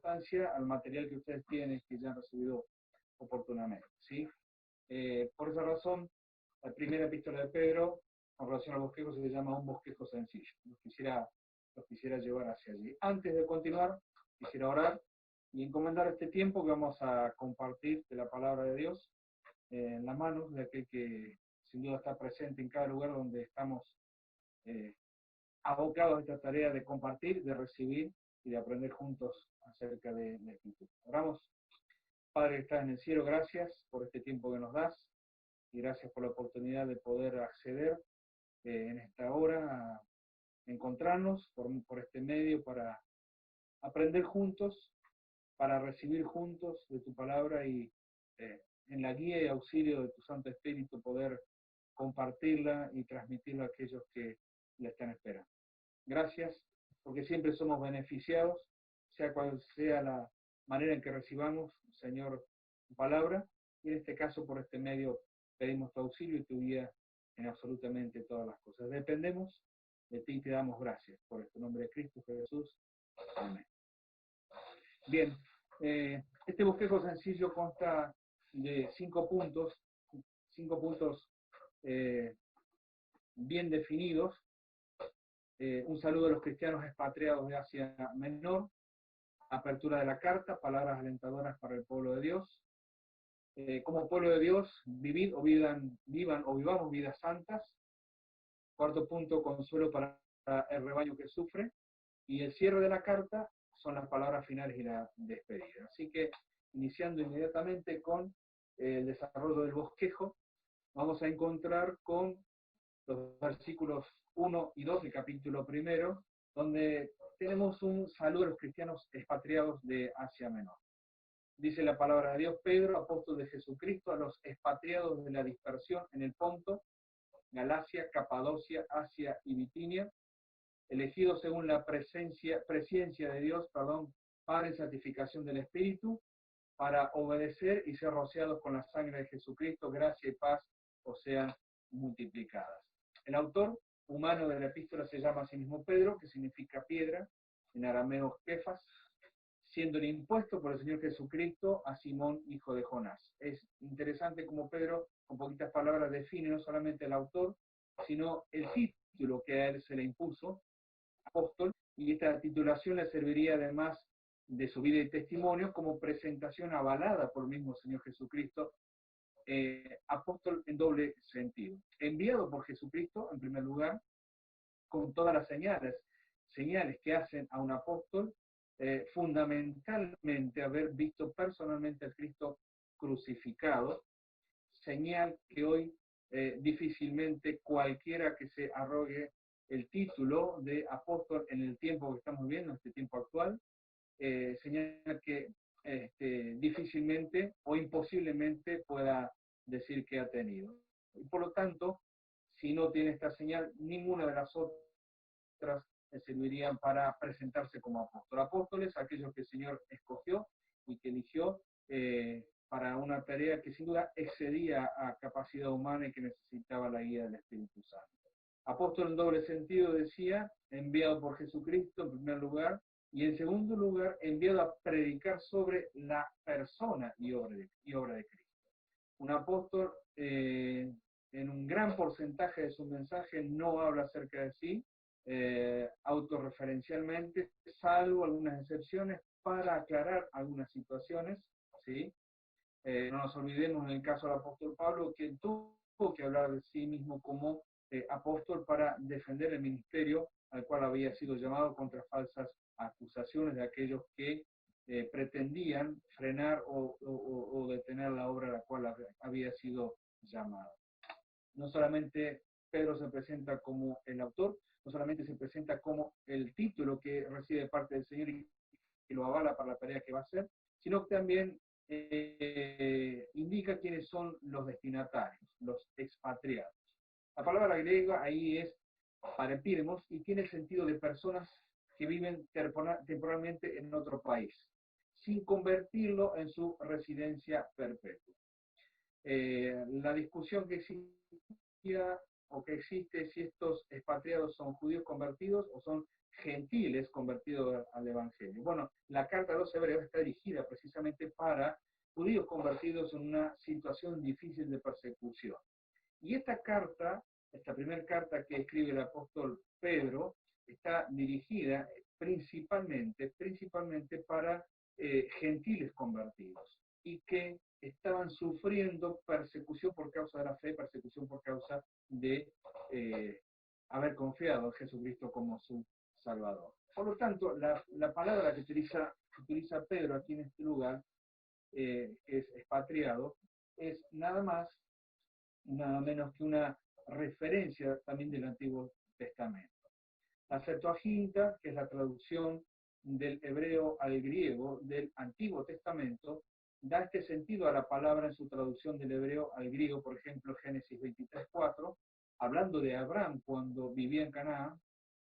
importancia al material que ustedes tienen, que ya han recibido oportunamente, ¿sí? Por esa razón, la primera epístola de Pedro, con relación al bosquejo, se llama un bosquejo sencillo. Los quisiera llevar hacia allí. Antes de continuar, quisiera orar y encomendar este tiempo que vamos a compartir de la palabra de Dios en las manos de aquel que sin duda está presente en cada lugar donde estamos abocados a esta tarea de compartir, de recibir y de aprender juntos acerca de la Escritura. Oramos. Padre que estás en el cielo, gracias por este tiempo que nos das y gracias por la oportunidad de poder acceder en esta hora a encontrarnos por este medio para aprender juntos, para recibir juntos de tu palabra y en la guía y auxilio de tu Santo Espíritu poder compartirla y transmitirla a aquellos que la están esperando. Gracias, porque siempre somos beneficiados, sea cual sea la manera en que recibamos, Señor, tu palabra, y en este caso por este medio pedimos tu auxilio y tu guía en absolutamente todas las cosas. Dependemos de ti y te damos gracias por este nombre de Cristo Jesús. Amén. Bien, este bosquejo sencillo consta de 5 puntos bien definidos. Un saludo a los cristianos expatriados de Asia Menor, apertura de la carta, palabras alentadoras para el pueblo de Dios. Como pueblo de Dios, vivan o vivamos vidas santas. Cuarto punto, consuelo para el rebaño que sufre. Y el cierre de la carta son las palabras finales y la despedida. Así que, iniciando inmediatamente con el desarrollo del bosquejo, vamos a encontrar con los versículos 1 y 2 del capítulo primero, donde tenemos un saludo a los cristianos expatriados de Asia Menor. Dice la palabra de Dios: Pedro, apóstol de Jesucristo, a los expatriados de la dispersión en el Ponto, Galacia, Capadocia, Asia y Bitinia, elegidos según la presciencia de Dios, para en santificación del Espíritu, para obedecer y ser rociados con la sangre de Jesucristo, gracia y paz os sean multiplicadas. El autor humano de la epístola se llama a sí mismo Pedro, que significa piedra, en arameo Kefas, siendo el impuesto por el Señor Jesucristo a Simón, hijo de Jonás. Es interesante cómo Pedro, con poquitas palabras, define no solamente el autor, sino el título que a él se le impuso, apóstol, y esta titulación le serviría además de su vida y testimonio como presentación avalada por el mismo Señor Jesucristo, apóstol en doble sentido. Enviado por Jesucristo, en primer lugar, con todas las señales que hacen a un apóstol, fundamentalmente haber visto personalmente al Cristo crucificado, señal que hoy difícilmente cualquiera que se arrogue el título de apóstol en el tiempo que estamos viviendo, en este tiempo actual, señal que difícilmente o imposiblemente pueda decir que ha tenido. Y por lo tanto, si no tiene esta señal, ninguna de las otras servirían para presentarse como apóstol. Apóstoles, aquellos que el Señor escogió y que eligió para una tarea que sin duda excedía a capacidad humana y que necesitaba la guía del Espíritu Santo. Apóstol en doble sentido, decía, enviado por Jesucristo en primer lugar, y en segundo lugar, enviado a predicar sobre la persona y obra de Cristo. Un apóstol, en un gran porcentaje de su mensaje, no habla acerca de sí, autorreferencialmente, salvo algunas excepciones para aclarar algunas situaciones, ¿sí? No nos olvidemos en el caso del apóstol Pablo, que tuvo que hablar de sí mismo como apóstol para defender el ministerio al cual había sido llamado contra falsas acusaciones de aquellos que pretendían frenar o detener la obra a la cual había sido llamado. No solamente Pedro se presenta como el autor, no solamente se presenta como el título que recibe de parte del Señor y que lo avala para la tarea que va a hacer, sino que también indica quiénes son los destinatarios, los expatriados. La palabra griega ahí es parepirmos y tiene el sentido de personas que viven temporalmente en otro país, sin convertirlo en su residencia perpetua. La discusión que existía o que existe si estos expatriados son judíos convertidos o son gentiles convertidos al Evangelio. Bueno, la carta a los hebreos está dirigida precisamente para judíos convertidos en una situación difícil de persecución. Y esta carta, esta primera carta que escribe el apóstol Pedro, está dirigida principalmente para gentiles convertidos y que estaban sufriendo persecución por causa de la fe, persecución por causa de haber confiado en Jesucristo como su Salvador. Por lo tanto, la palabra que utiliza Pedro aquí en este lugar, que es expatriado, es nada más, nada menos que una referencia también del Antiguo Testamento. La Septuaginta, que es la traducción del hebreo al griego del Antiguo Testamento, da este sentido a la palabra en su traducción del hebreo al griego, por ejemplo, Génesis 23:4, hablando de Abraham cuando vivía en Canaán,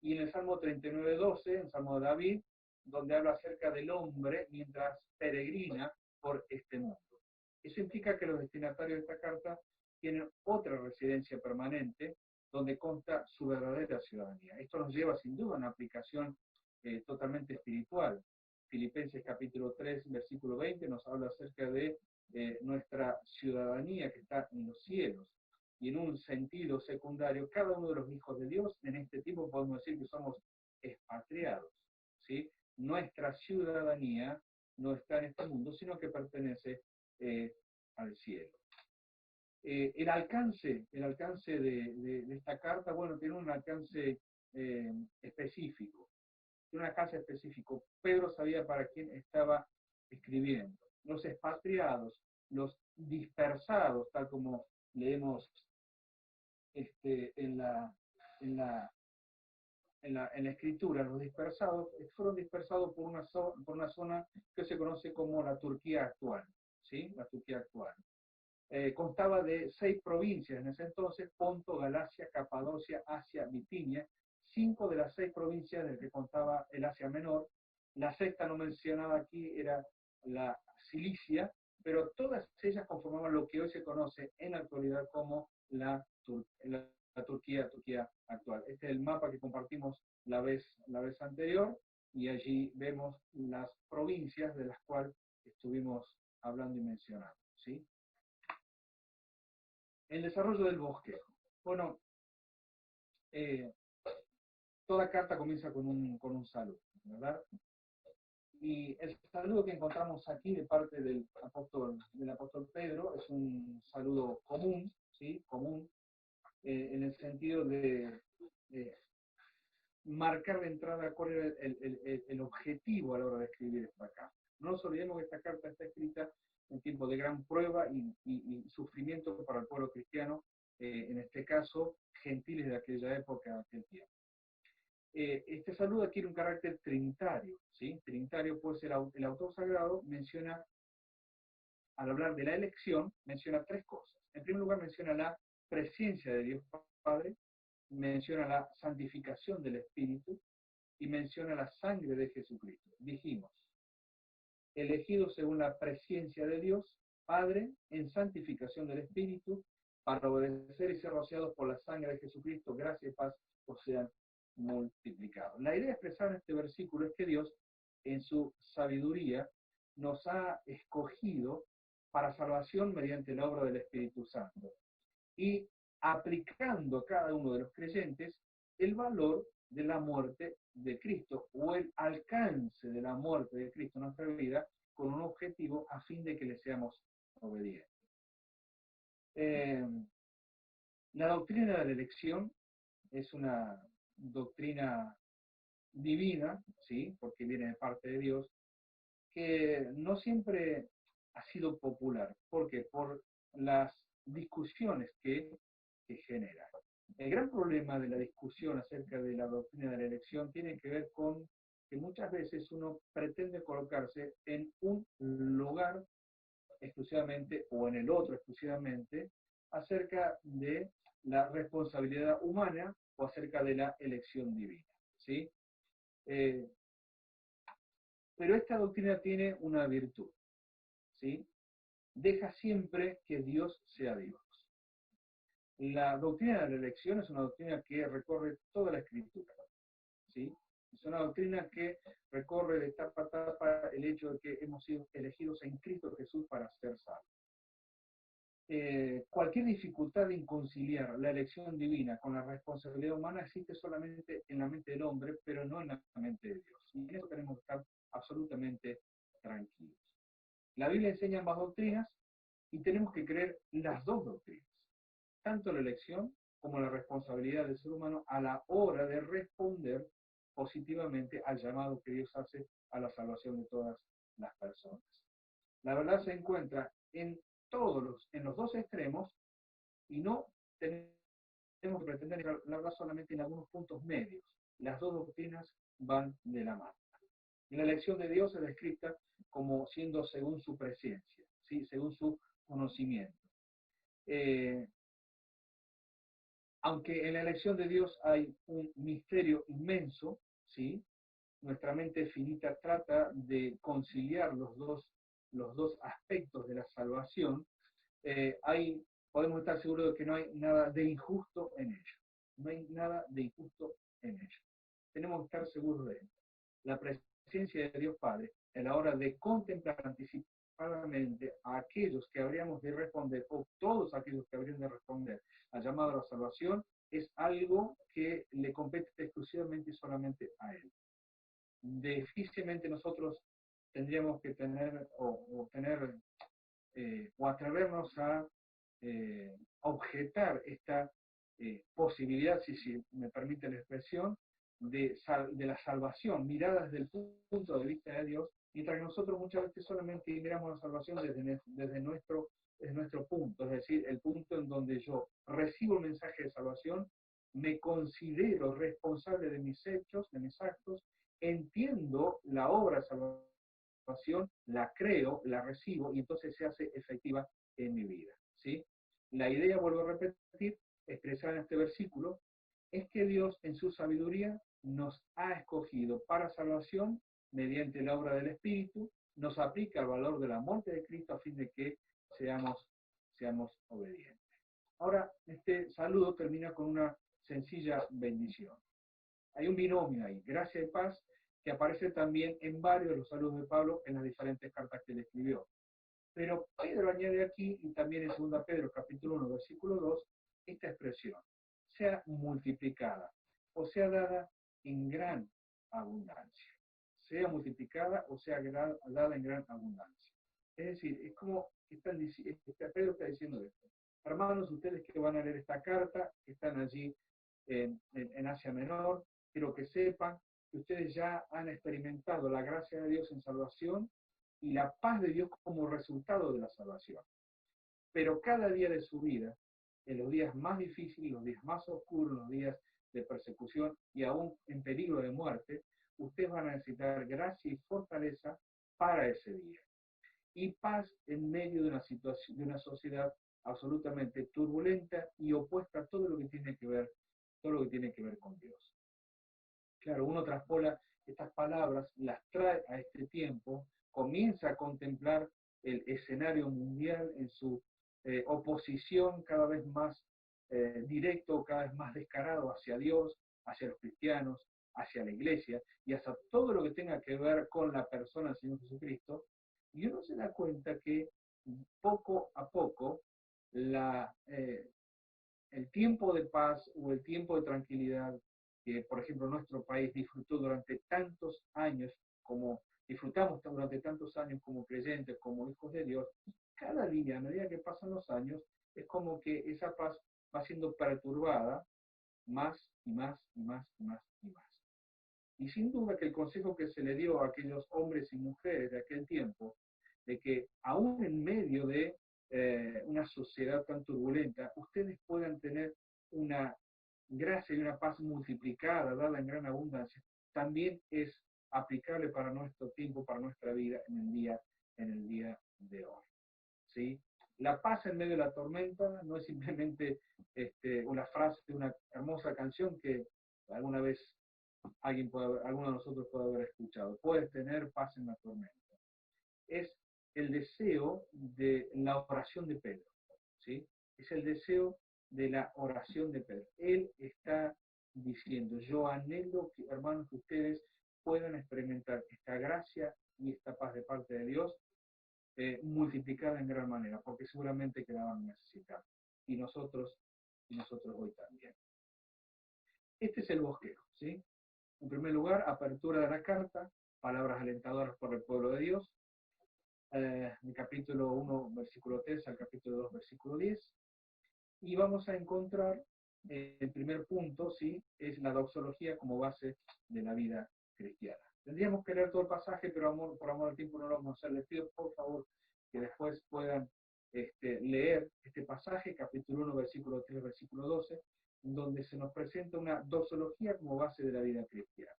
y en el Salmo 39:12, en Salmo de David, donde habla acerca del hombre mientras peregrina por este mundo. Eso implica que los destinatarios de esta carta tienen otra residencia permanente, donde consta su verdadera ciudadanía. Esto nos lleva sin duda a una aplicación totalmente espiritual. Filipenses capítulo 3, versículo 20 nos habla acerca de nuestra ciudadanía que está en los cielos. Y en un sentido secundario, cada uno de los hijos de Dios, en este tiempo podemos decir que somos expatriados, ¿sí? Nuestra ciudadanía no está en este mundo, sino que pertenece al cielo. El alcance de esta carta, bueno, tiene un alcance específico. Tiene un alcance específico. Pedro sabía para quién estaba escribiendo. Los expatriados, los dispersados, tal como leemos en la escritura, los dispersados fueron dispersados por una zona que se conoce como la Turquía actual, ¿sí? La Turquía actual. Constaba de 6 provincias en ese entonces: Ponto, Galacia, Capadocia, Asia, Bitinia, 5 de las 6 provincias del que contaba el Asia Menor. La sexta no mencionada aquí era la Cilicia, pero todas ellas conformaban lo que hoy se conoce en la actualidad como la Turquía actual. Este es el mapa que compartimos la vez anterior, y allí vemos las provincias de las cuales estuvimos hablando y mencionando, ¿sí? El desarrollo del bosquejo. Bueno, toda carta comienza con un saludo, ¿verdad? Y el saludo que encontramos aquí de parte del apóstol Pedro es un saludo común, ¿sí? Común, en el sentido de marcar de entrada cuál era el objetivo a la hora de escribir esta carta. No nos olvidemos que esta carta está escrita en tiempo de gran prueba y sufrimiento para el pueblo cristiano, en este caso, gentiles de aquella época, de aquel tiempo. Este saludo adquiere un carácter trinitario, ¿sí? Trinitario, pues el autor sagrado menciona, al hablar de la elección, menciona 3 cosas. En primer lugar, menciona la presencia de Dios Padre, menciona la santificación del Espíritu y menciona la sangre de Jesucristo. Dijimos, elegidos según la presencia de Dios Padre, en santificación del Espíritu, para obedecer y ser rociados por la sangre de Jesucristo, gracia y paz os sean multiplicados. La idea expresada en este versículo es que Dios, en su sabiduría, nos ha escogido para salvación mediante la obra del Espíritu Santo, y aplicando a cada uno de los creyentes el valor de la muerte de Cristo, o el alcance de la muerte de Cristo en nuestra vida, con un objetivo a fin de que le seamos obedientes. La doctrina de la elección es una doctrina divina, ¿sí? Porque viene de parte de Dios, que no siempre ha sido popular. ¿Por qué? Por las discusiones que genera. El gran problema de la discusión acerca de la doctrina de la elección tiene que ver con que muchas veces uno pretende colocarse en un lugar exclusivamente o en el otro exclusivamente acerca de la responsabilidad humana o acerca de la elección divina, ¿sí? Pero esta doctrina tiene una virtud, ¿sí? Deja siempre que Dios sea Dios. La doctrina de la elección es una doctrina que recorre toda la Escritura, ¿sí? Es una doctrina que recorre de tapa a tapa el hecho de que hemos sido elegidos en Cristo Jesús para ser salvos. Cualquier dificultad en conciliar la elección divina con la responsabilidad humana existe solamente en la mente del hombre, pero no en la mente de Dios. Y en eso tenemos que estar absolutamente tranquilos. La Biblia enseña ambas doctrinas y tenemos que creer las dos doctrinas, tanto la elección como la responsabilidad del ser humano a la hora de responder positivamente al llamado que Dios hace a la salvación de todas las personas. La verdad se encuentra en en los dos extremos, y no tenemos que pretender hablar solamente en algunos puntos medios. Las dos doctrinas van de la mano. Y la elección de Dios es descrita como siendo según su presencia, ¿sí? Según su conocimiento. Aunque en la elección de Dios hay un misterio inmenso, ¿sí? Nuestra mente finita trata de conciliar los dos aspectos de la salvación. Podemos estar seguros de que no hay nada de injusto en ello. No hay nada de injusto en ello. Tenemos que estar seguros de ello. La presencia de Dios Padre, a la hora de contemplar anticipadamente a aquellos que habríamos de responder, o todos aquellos que habrían de responder al llamado a la salvación, es algo que le compete exclusivamente y solamente a Él. Difícilmente nosotros tendríamos que tener o atrevernos a objetar esta posibilidad, si me permite la expresión, de la salvación, mirada desde el punto de vista de Dios, mientras que nosotros muchas veces solamente miramos la salvación desde nuestro punto, es decir, el punto en donde yo recibo el mensaje de salvación, me considero responsable de mis hechos, de mis actos, entiendo la obra de salvación, la creo, la recibo y entonces se hace efectiva en mi vida, ¿sí? La idea, vuelvo a repetir, expresada en este versículo, es que Dios en su sabiduría nos ha escogido para salvación mediante la obra del Espíritu, nos aplica el valor de la muerte de Cristo a fin de que seamos obedientes. Ahora, este saludo termina con una sencilla bendición. Hay un binomio ahí, gracia y paz, que aparece también en varios de los saludos de Pablo en las diferentes cartas que le escribió. Pero Pedro añade aquí, y también en 2 Pedro capítulo 1, versículo 2, esta expresión, sea multiplicada, o sea dada en gran abundancia. Sea multiplicada o sea dada en gran abundancia. Es decir, es como Pedro está diciendo esto. Hermanos, ustedes que van a leer esta carta, que están allí en Asia Menor, quiero que sepan que ustedes ya han experimentado la gracia de Dios en salvación y la paz de Dios como resultado de la salvación. Pero cada día de su vida, en los días más difíciles, los días más oscuros, los días de persecución y aún en peligro de muerte, ustedes van a necesitar gracia y fortaleza para ese día. Y paz en medio de una situación, de una sociedad absolutamente turbulenta y opuesta a todo lo que tiene que ver, todo lo que tiene que ver con Dios. Claro, uno traspola estas palabras, las trae a este tiempo, comienza a contemplar el escenario mundial en su oposición cada vez más directo, cada vez más descarado hacia Dios, hacia los cristianos, hacia la iglesia y hacia todo lo que tenga que ver con la persona del Señor Jesucristo, y uno se da cuenta que poco a poco el tiempo de paz o el tiempo de tranquilidad que, por ejemplo, nuestro país disfrutó durante tantos años, como disfrutamos durante tantos años como creyentes, como hijos de Dios, cada día, a medida que pasan los años, es como que esa paz va siendo perturbada más y más y más y más y más. Y sin duda que el consejo que se le dio a aquellos hombres y mujeres de aquel tiempo, de que aún en medio de una sociedad tan turbulenta, ustedes puedan tener una gracia y una paz multiplicada, dada en gran abundancia, también es aplicable para nuestro tiempo, para nuestra vida en el día de hoy. ¿Sí? La paz en medio de la tormenta no es simplemente una frase de una hermosa canción que alguna vez alguno de nosotros puede haber escuchado. Puedes tener paz en la tormenta. Es el deseo de la oración de Pedro, ¿sí? Es el deseo de la oración de Pedro. Él está diciendo, yo anhelo, que, hermanos, que ustedes puedan experimentar esta gracia y esta paz de parte de Dios multiplicada en gran manera, porque seguramente que la van a necesitar. Y nosotros hoy también. Este es el bosquejo, ¿sí? En primer lugar, apertura de la carta, palabras alentadoras por el pueblo de Dios, del capítulo 1, versículo 3 al capítulo 2, versículo 10. Y vamos a encontrar el primer punto, ¿sí? Es la doxología como base de la vida cristiana. Tendríamos que leer todo el pasaje, pero por amor al tiempo no lo vamos a hacer. Les pido, por favor, que después puedan leer este pasaje, capítulo 1, versículo 3, versículo 12, donde se nos presenta una doxología como base de la vida cristiana.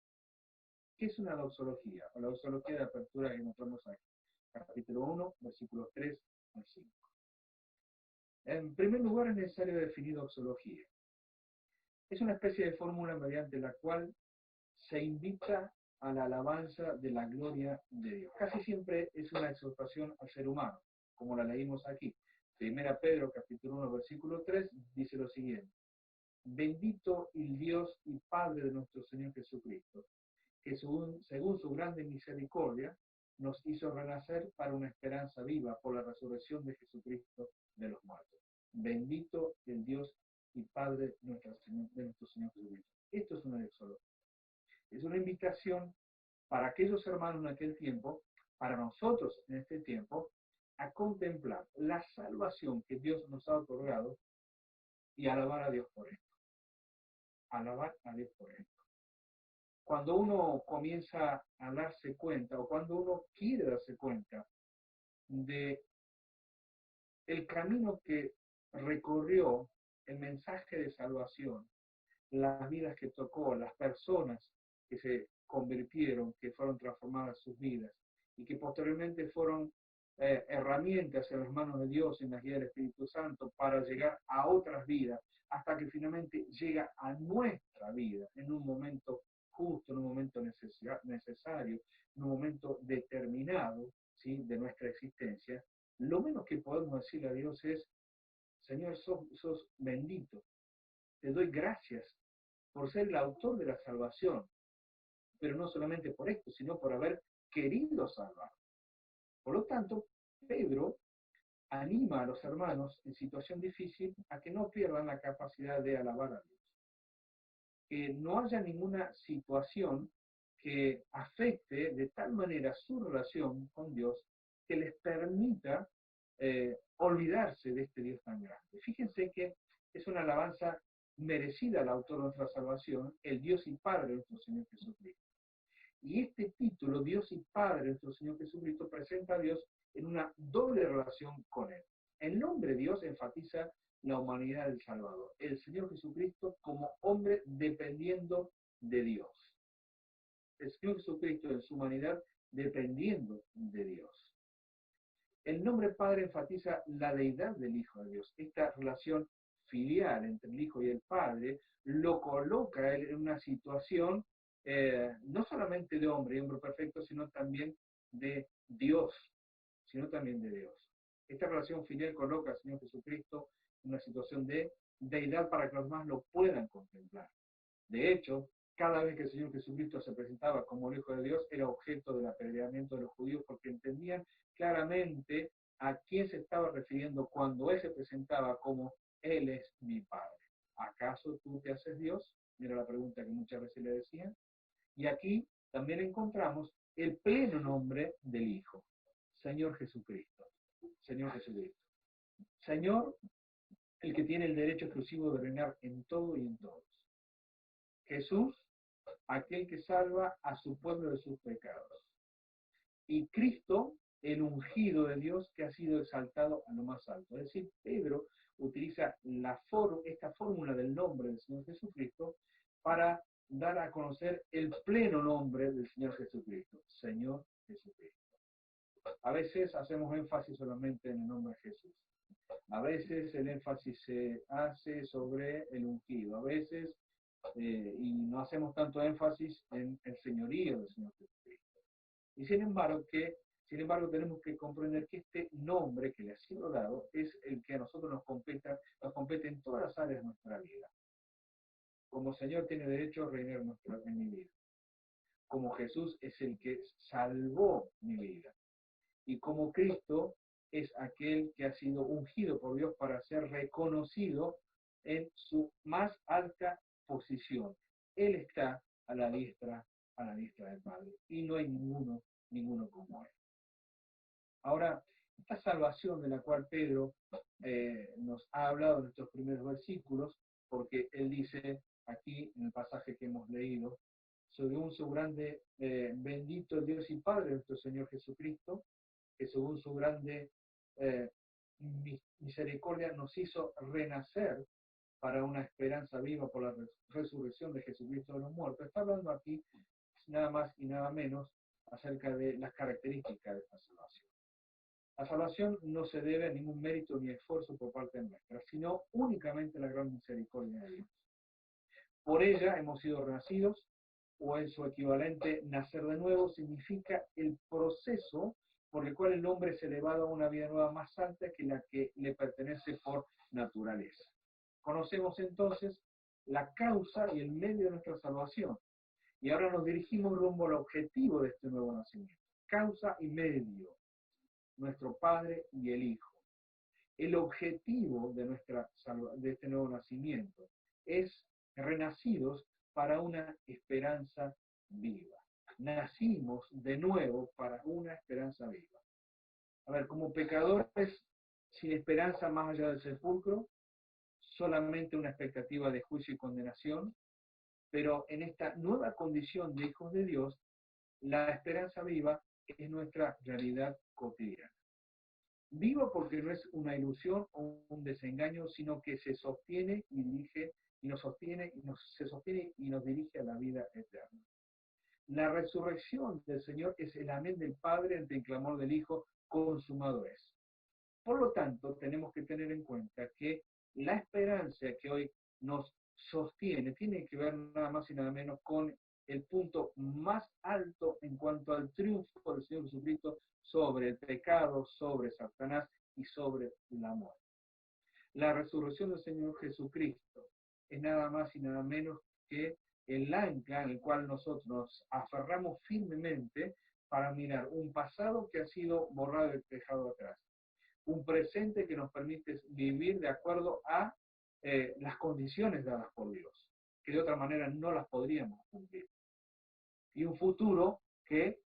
¿Qué es una doxología? O la doxología de apertura que encontramos aquí. Capítulo 1, versículos 3 al 5. En primer lugar, es necesario definir doxología. Es una especie de fórmula mediante la cual se invita a la alabanza de la gloria de Dios. Casi siempre es una exhortación al ser humano, como la leímos aquí. Primera Pedro, capítulo 1, versículo 3, dice lo siguiente. Bendito el Dios y Padre de nuestro Señor Jesucristo, que según su grande misericordia nos hizo renacer para una esperanza viva por la resurrección de Jesucristo de los muertos. Bendito el Dios y Padre de nuestro Señor Jesucristo. Esto es una doxología. Es una invitación para aquellos hermanos en aquel tiempo, para nosotros en este tiempo, a contemplar la salvación que Dios nos ha otorgado y alabar a Dios por esto. Alabar a Dios por esto. Cuando uno comienza a darse cuenta, o cuando uno quiere darse cuenta de el camino que recorrió el mensaje de salvación, las vidas que tocó, las personas que se convirtieron, que fueron transformadas sus vidas, y que posteriormente fueron herramientas en las manos de Dios, en la guía del Espíritu Santo, para llegar a otras vidas, hasta que finalmente llega a nuestra vida, en un momento justo, en un momento necesario, en un momento determinado, ¿sí?, de nuestra existencia. Lo menos que podemos decirle a Dios es, Señor, sos bendito, te doy gracias por ser el autor de la salvación, pero no solamente por esto, sino por haber querido salvar. Por lo tanto, Pedro anima a los hermanos en situación difícil a que no pierdan la capacidad de alabar a Dios. Que no haya ninguna situación que afecte de tal manera su relación con Dios que les permita olvidarse de este Dios tan grande. Fíjense que es una alabanza merecida al autor de nuestra salvación, el Dios y Padre de nuestro Señor Jesucristo. Y este título, Dios y Padre de nuestro Señor Jesucristo, presenta a Dios en una doble relación con Él. El nombre de Dios enfatiza la humanidad del Salvador, el Señor Jesucristo como hombre dependiendo de Dios. El Señor Jesucristo en su humanidad dependiendo de Dios. El nombre Padre enfatiza la deidad del Hijo de Dios. Esta relación filial entre el Hijo y el Padre lo coloca en una situación no solamente de hombre y hombre perfecto, sino también de Dios, Esta relación filial coloca al Señor Jesucristo en una situación de deidad para que los demás lo puedan contemplar. De hecho, cada vez que el Señor Jesucristo se presentaba como el Hijo de Dios, era objeto del apedreamiento de los judíos porque entendían claramente a quién se estaba refiriendo cuando Él se presentaba como Él es mi Padre. ¿Acaso tú te haces Dios? Era la pregunta que muchas veces le decían. Y aquí también encontramos el pleno nombre del Hijo, Señor Jesucristo. Señor Jesucristo. Señor, el que tiene el derecho exclusivo de reinar en todo y en todos. Jesús, aquel que salva a su pueblo de sus pecados. Y Cristo, el ungido de Dios que ha sido exaltado a lo más alto. Es decir, Pedro utiliza esta fórmula del nombre del Señor Jesucristo para dar a conocer el pleno nombre del Señor Jesucristo, Señor Jesucristo. A veces hacemos énfasis solamente en el nombre de Jesús. A veces el énfasis se hace sobre el ungido. A veces, y no hacemos tanto énfasis en el señorío del Señor Jesucristo. Y sin embargo, que Sin embargo, tenemos que comprender que este nombre que le ha sido dado es el que a nosotros nos compete en todas las áreas de nuestra vida. Como Señor tiene derecho a reinar en mi vida. Como Jesús es el que salvó mi vida. Y como Cristo es aquel que ha sido ungido por Dios para ser reconocido en su más alta posición. Él está a la diestra del Padre. Y no hay ninguno como Él. Ahora, esta salvación de la cual Pedro nos ha hablado en estos primeros versículos, porque él dice aquí en el pasaje que hemos leído, según su grande, bendito el Dios y Padre de nuestro Señor Jesucristo, que según su grande eh, misericordia nos hizo renacer para una esperanza viva por la resurrección de Jesucristo de los muertos. Está hablando aquí nada más y nada menos acerca de las características de esta salvación. La salvación no se debe a ningún mérito ni esfuerzo por parte nuestra, sino únicamente a la gran misericordia de Dios. Por ella hemos sido renacidos, o en su equivalente, nacer de nuevo, significa el proceso por el cual el hombre es elevado a una vida nueva más alta que la que le pertenece por naturaleza. Conocemos entonces la causa y el medio de nuestra salvación, y ahora nos dirigimos rumbo al objetivo de este nuevo nacimiento. Causa y medio, nuestro Padre y el Hijo. El objetivo de este nuevo nacimiento es renacidos para una esperanza viva. Nacimos de nuevo para una esperanza viva. A ver, como pecadores sin esperanza más allá del sepulcro, solamente una expectativa de juicio y condenación, pero en esta nueva condición de hijos de Dios, la esperanza viva es nuestra realidad cotidiana. Vivo porque no es una ilusión o un desengaño, sino que se sostiene y dirige, y nos sostiene y se sostiene y nos dirige a la vida eterna. La resurrección del Señor es el amén del Padre ante el clamor del Hijo, consumado es. Por lo tanto, tenemos que tener en cuenta que la esperanza que hoy nos sostiene tiene que ver nada más y nada menos con el punto más alto en cuanto al triunfo del Señor Jesucristo sobre el pecado, sobre Satanás y sobre la muerte. La resurrección del Señor Jesucristo es nada más y nada menos que el ancla en el cual nosotros nos aferramos firmemente para mirar un pasado que ha sido borrado y dejado atrás, un presente que nos permite vivir de acuerdo a las condiciones dadas por Dios, que de otra manera no las podríamos cumplir, y un futuro que,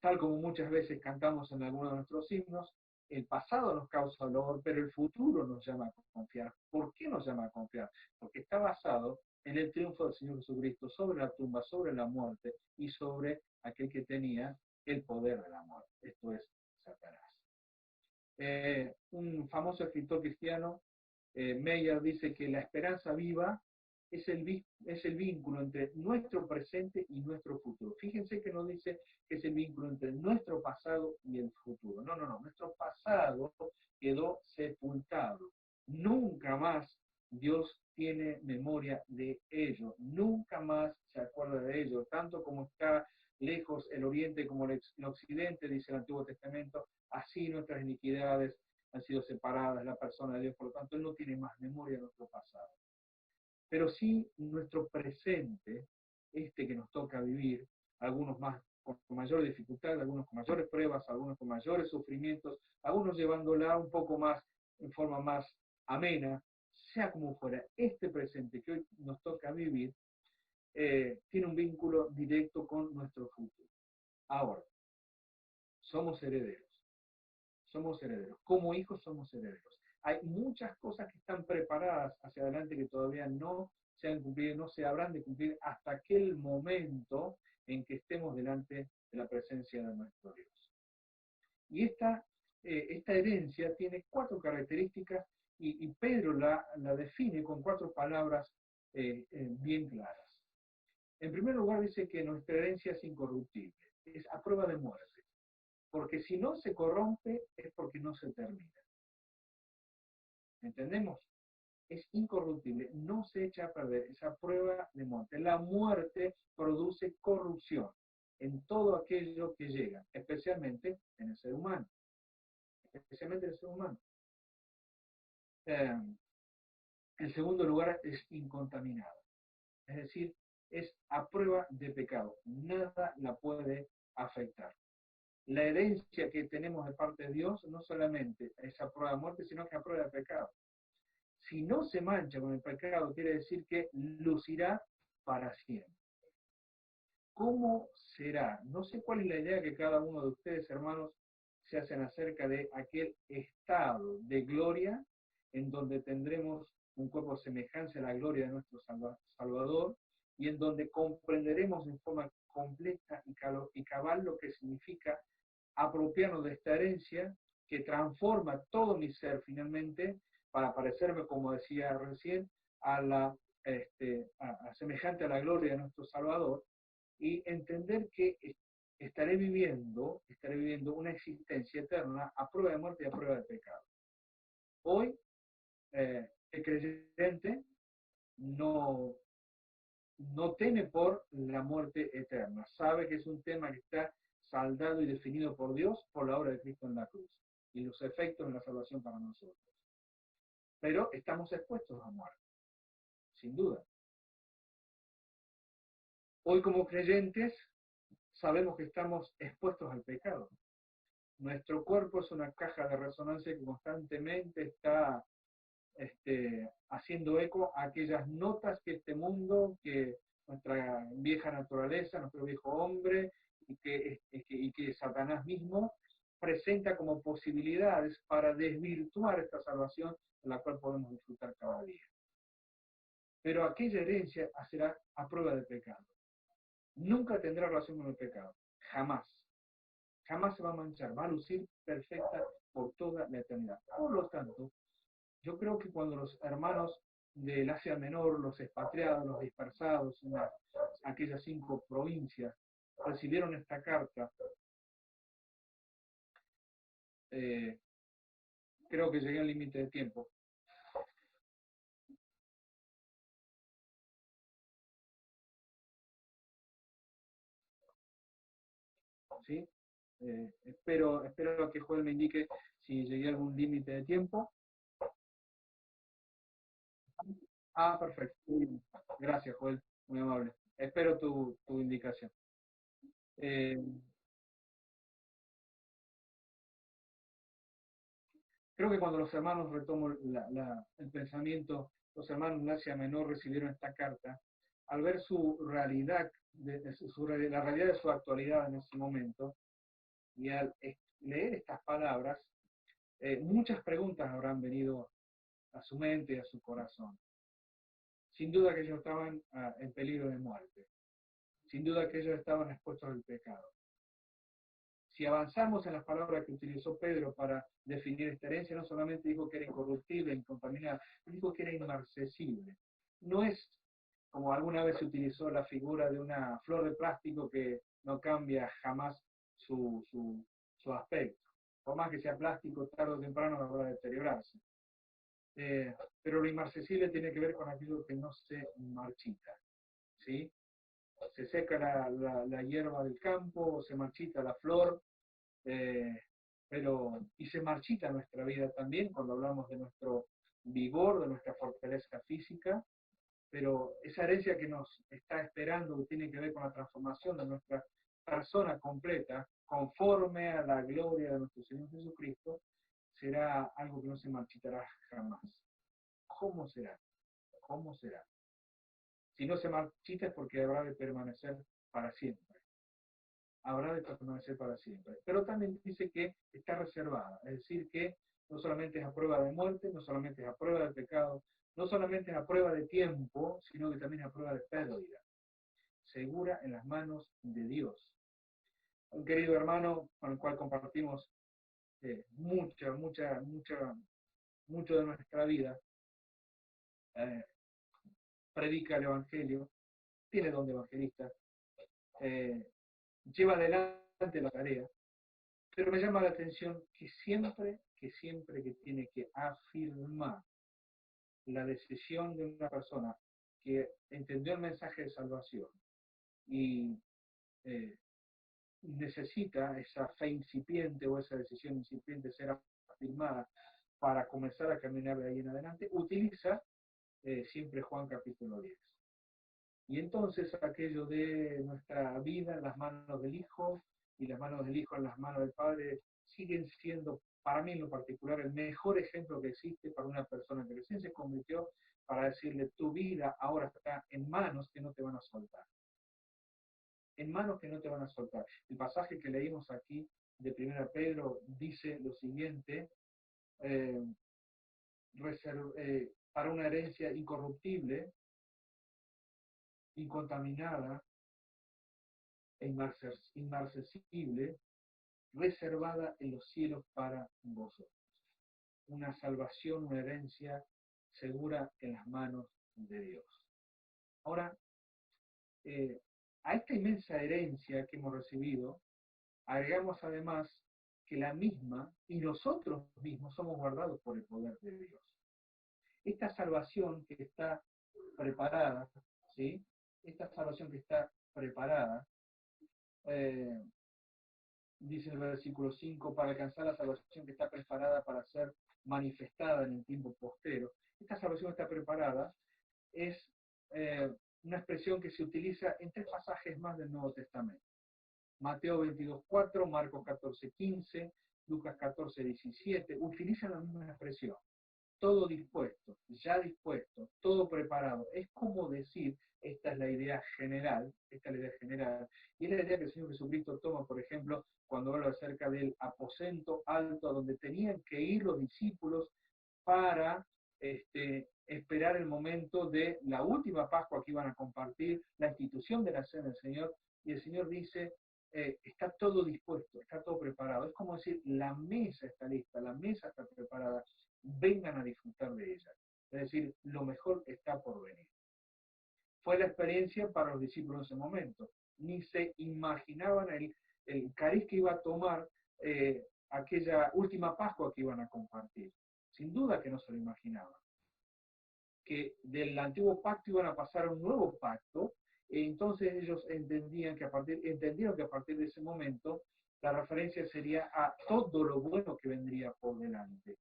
tal como muchas veces cantamos en algunos de nuestros himnos, el pasado nos causa dolor, pero el futuro nos llama a confiar. ¿Por qué nos llama a confiar? Porque está basado en el triunfo del Señor Jesucristo sobre la tumba, sobre la muerte y sobre aquel que tenía el poder de la muerte. Esto es Satanás. Un famoso escritor cristiano, Meyer, dice que la esperanza viva es el vínculo entre nuestro presente y nuestro futuro. Fíjense que no dice que es el vínculo entre nuestro pasado y el futuro. No, nuestro pasado quedó sepultado. Nunca más Dios tiene memoria de ello, nunca más se acuerda de ello, tanto como está lejos el oriente como el occidente, dice el Antiguo Testamento, así nuestras iniquidades han sido separadas de la persona de Dios, por lo tanto Él no tiene más memoria de nuestro pasado. Pero sí nuestro presente, este que nos toca vivir, algunos más con mayor dificultad, algunos con mayores pruebas, algunos con mayores sufrimientos, algunos llevándola un poco más, en forma más amena, sea como fuera, este presente que hoy nos toca vivir, tiene un vínculo directo con nuestro futuro. Ahora, somos herederos. Somos herederos. Como hijos somos herederos. Hay muchas cosas que están preparadas hacia adelante que todavía no se han cumplido, no se habrán de cumplir hasta aquel momento en que estemos delante de la presencia de nuestro Dios. Y esta herencia tiene 4 características y Pedro la define con 4 palabras bien claras. En primer lugar dice que nuestra herencia es incorruptible, es a prueba de muerte. Porque si no se corrompe es porque no se termina. ¿Entendemos? Es incorruptible, no se echa a perder esa prueba de muerte. La muerte produce corrupción. en todo aquello que llega, especialmente en el ser humano. Especialmente en el ser humano. En segundo lugar, es incontaminada. Es decir, es a prueba de pecado. Nada la puede afectar. La herencia que tenemos de parte de Dios no solamente es a prueba de muerte, sino que a prueba de pecado. Si no se mancha con el pecado, quiere decir que lucirá para siempre. ¿Cómo será? No sé cuál es la idea que cada uno de ustedes, hermanos, se hacen acerca de aquel estado de gloria en donde tendremos un cuerpo semejante a la gloria de nuestro Salvador y en donde comprenderemos en forma completa y cabal lo que significa apropiarnos de esta herencia que transforma todo mi ser finalmente para parecerme, como decía recién, a semejante a la gloria de nuestro Salvador, y entender que estaré viviendo una existencia eterna a prueba de muerte y a prueba de pecado. Hoy, el creyente no teme por la muerte eterna, sabe que es un tema que está saldado y definido por Dios por la obra de Cristo en la cruz y los efectos de la salvación para nosotros. Pero estamos expuestos a muerte, sin duda. Hoy como creyentes sabemos que estamos expuestos al pecado. Nuestro cuerpo es una caja de resonancia que constantemente está haciendo eco a aquellas notas que este mundo, que nuestra vieja naturaleza, nuestro viejo hombre, y que Satanás mismo presenta como posibilidades para desvirtuar esta salvación de la cual podemos disfrutar cada día. Pero aquella herencia será a prueba de pecado. Nunca tendrá relación con el pecado. Jamás. Jamás se va a manchar. Va a lucir perfecta por toda la eternidad. Por lo tanto, yo creo que cuando los hermanos del Asia Menor, los expatriados, los dispersados en aquellas 5 provincias, recibieron esta carta, creo que llegué al límite de tiempo. ¿Sí? Espero que Joel me indique si llegué a algún límite de tiempo. Perfecto. Gracias, Joel. Muy amable. Espero tu indicación. Eh, Creo que cuando los hermanos, retomo el pensamiento, los hermanos de Asia Menor recibieron esta carta, al ver su realidad, la realidad de su actualidad en ese momento, y al leer estas palabras, muchas preguntas habrán venido a su mente y a su corazón. Sin duda que ellos estaban en peligro de muerte. Sin duda que ellos estaban expuestos al pecado. Si avanzamos en las palabras que utilizó Pedro para definir esta herencia, no solamente dijo que era incorruptible, incontaminada, dijo que era inmarcesible. No es como alguna vez se utilizó la figura de una flor de plástico que no cambia jamás su aspecto. Por más que sea plástico, tarde o temprano va a deteriorarse. Pero lo inmarcesible tiene que ver con aquello que no se marchita. ¿Sí? Se seca la hierba del campo, se marchita la flor, y se marchita nuestra vida también cuando hablamos de nuestro vigor, de nuestra fortaleza física, pero esa herencia que nos está esperando, que tiene que ver con la transformación de nuestra persona completa, conforme a la gloria de nuestro Señor Jesucristo, será algo que no se marchitará jamás. ¿Cómo será? ¿Cómo será? Si no se marchita es porque habrá de permanecer para siempre. Habrá de permanecer para siempre. Pero también dice que está reservada, es decir, que no solamente es a prueba de muerte, no solamente es a prueba de pecado, no solamente es a prueba de tiempo, sino que también es a prueba de pérdida, segura en las manos de Dios. Un querido hermano con el cual compartimos mucho de nuestra vida, predica el Evangelio, tiene don de evangelista, lleva adelante la tarea, pero me llama la atención que siempre que tiene que afirmar la decisión de una persona que entendió el mensaje de salvación y necesita esa fe incipiente o esa decisión incipiente ser afirmada para comenzar a caminar de ahí en adelante, utiliza siempre Juan capítulo 10. Y entonces aquello de nuestra vida en las manos del Hijo y las manos del Hijo en las manos del Padre siguen siendo, para mí en lo particular, el mejor ejemplo que existe para una persona que recién se convirtió, para decirle, tu vida ahora está en manos que no te van a soltar. En manos que no te van a soltar. El pasaje que leímos aquí de 1 Pedro dice lo siguiente, eh, para una herencia incorruptible, incontaminada e inmarcesible, reservada en los cielos para vosotros. Una salvación, una herencia segura en las manos de Dios. Ahora, a esta inmensa herencia que hemos recibido, agregamos además que la misma y nosotros mismos somos guardados por el poder de Dios. Esta salvación que está preparada, ¿sí? Esta salvación que está preparada, dice el versículo 5, para alcanzar la salvación que está preparada para ser manifestada en el tiempo postero. Esta salvación está preparada es una expresión que se utiliza en 3 pasajes más del Nuevo Testamento. Mateo 22:4, Marcos 14:15, Lucas 14:17, utilizan la misma expresión. Todo dispuesto, ya dispuesto, todo preparado. Es como decir, esta es la idea general, esta es la idea general, y es la idea que el Señor Jesucristo toma, por ejemplo, cuando habla acerca del aposento alto, donde tenían que ir los discípulos para esperar el momento de la última Pascua que iban a compartir, la institución de la cena del Señor, y el Señor dice, está todo dispuesto, está todo preparado. Es como decir, la mesa está lista, la mesa está preparada, vengan a disfrutar de ella. Es decir, lo mejor está por venir. Fue la experiencia para los discípulos en ese momento. Ni se imaginaban el cariz que iba a tomar aquella última Pascua que iban a compartir. Sin duda que no se lo imaginaban. Que del antiguo pacto iban a pasar a un nuevo pacto, y entonces ellos entendieron que a partir de ese momento la referencia sería a todo lo bueno que vendría por delante,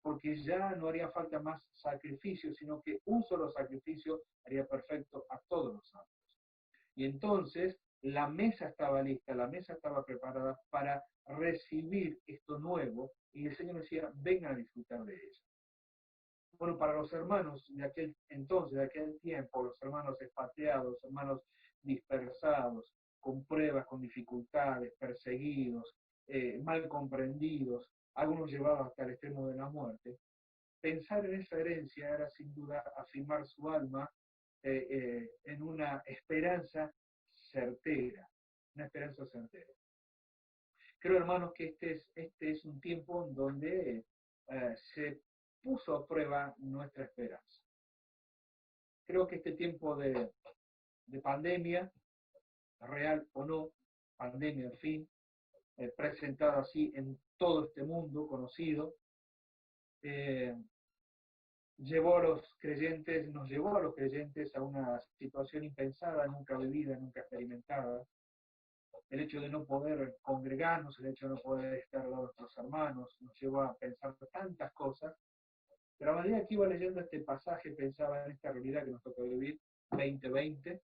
porque ya no haría falta más sacrificio, sino que un solo sacrificio haría perfecto a todos los santos. Y entonces la mesa estaba lista, la mesa estaba preparada para recibir esto nuevo, y el Señor decía, vengan a disfrutar de ella. Bueno, para los hermanos de aquel entonces, de aquel tiempo, los hermanos expatriados, los hermanos dispersados, con pruebas, con dificultades, perseguidos, mal comprendidos, algunos llevados hasta el extremo de la muerte, pensar en esa herencia era sin duda afirmar su alma en una esperanza certera, una esperanza certera. Creo, hermanos, que este es un tiempo en donde se puso a prueba nuestra esperanza. Creo que este tiempo de pandemia, real o no, pandemia, en fin, presentado así en todo este mundo conocido, nos llevó a los creyentes a una situación impensada, nunca vivida, nunca experimentada. El hecho de no poder congregarnos, el hecho de no poder estar al lado de nuestros hermanos, nos llevó a pensar tantas cosas. Pero a medida que iba leyendo este pasaje, pensaba en esta realidad que nos toca vivir, 2020,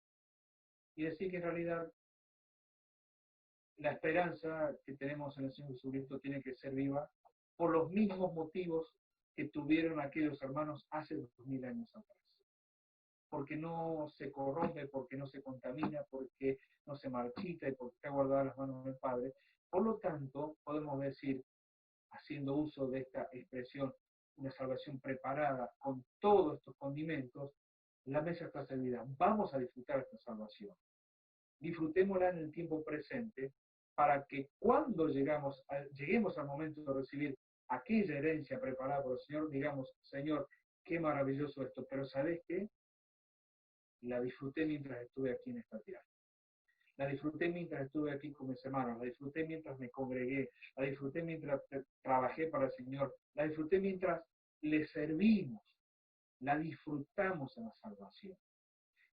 y decir que en realidad la esperanza que tenemos en el Señor Jesucristo tiene que ser viva por los mismos motivos que tuvieron aquellos hermanos hace 2000 años atrás. Porque no se corrompe, porque no se contamina, porque no se marchita y porque está guardada en las manos del Padre. Por lo tanto, podemos decir, haciendo uso de esta expresión, una salvación preparada con todos estos condimentos, la mesa está servida. Vamos a disfrutar esta salvación. Disfrutémosla en el tiempo presente para que cuando lleguemos al momento de recibir aquella herencia preparada por el Señor, digamos, Señor, qué maravilloso esto, pero ¿sabés qué? La disfruté mientras estuve aquí en esta tierra. La disfruté mientras estuve aquí con mis hermanos, la disfruté mientras me congregué, la disfruté mientras trabajé para el Señor, la disfruté mientras le servimos, la disfrutamos en la salvación.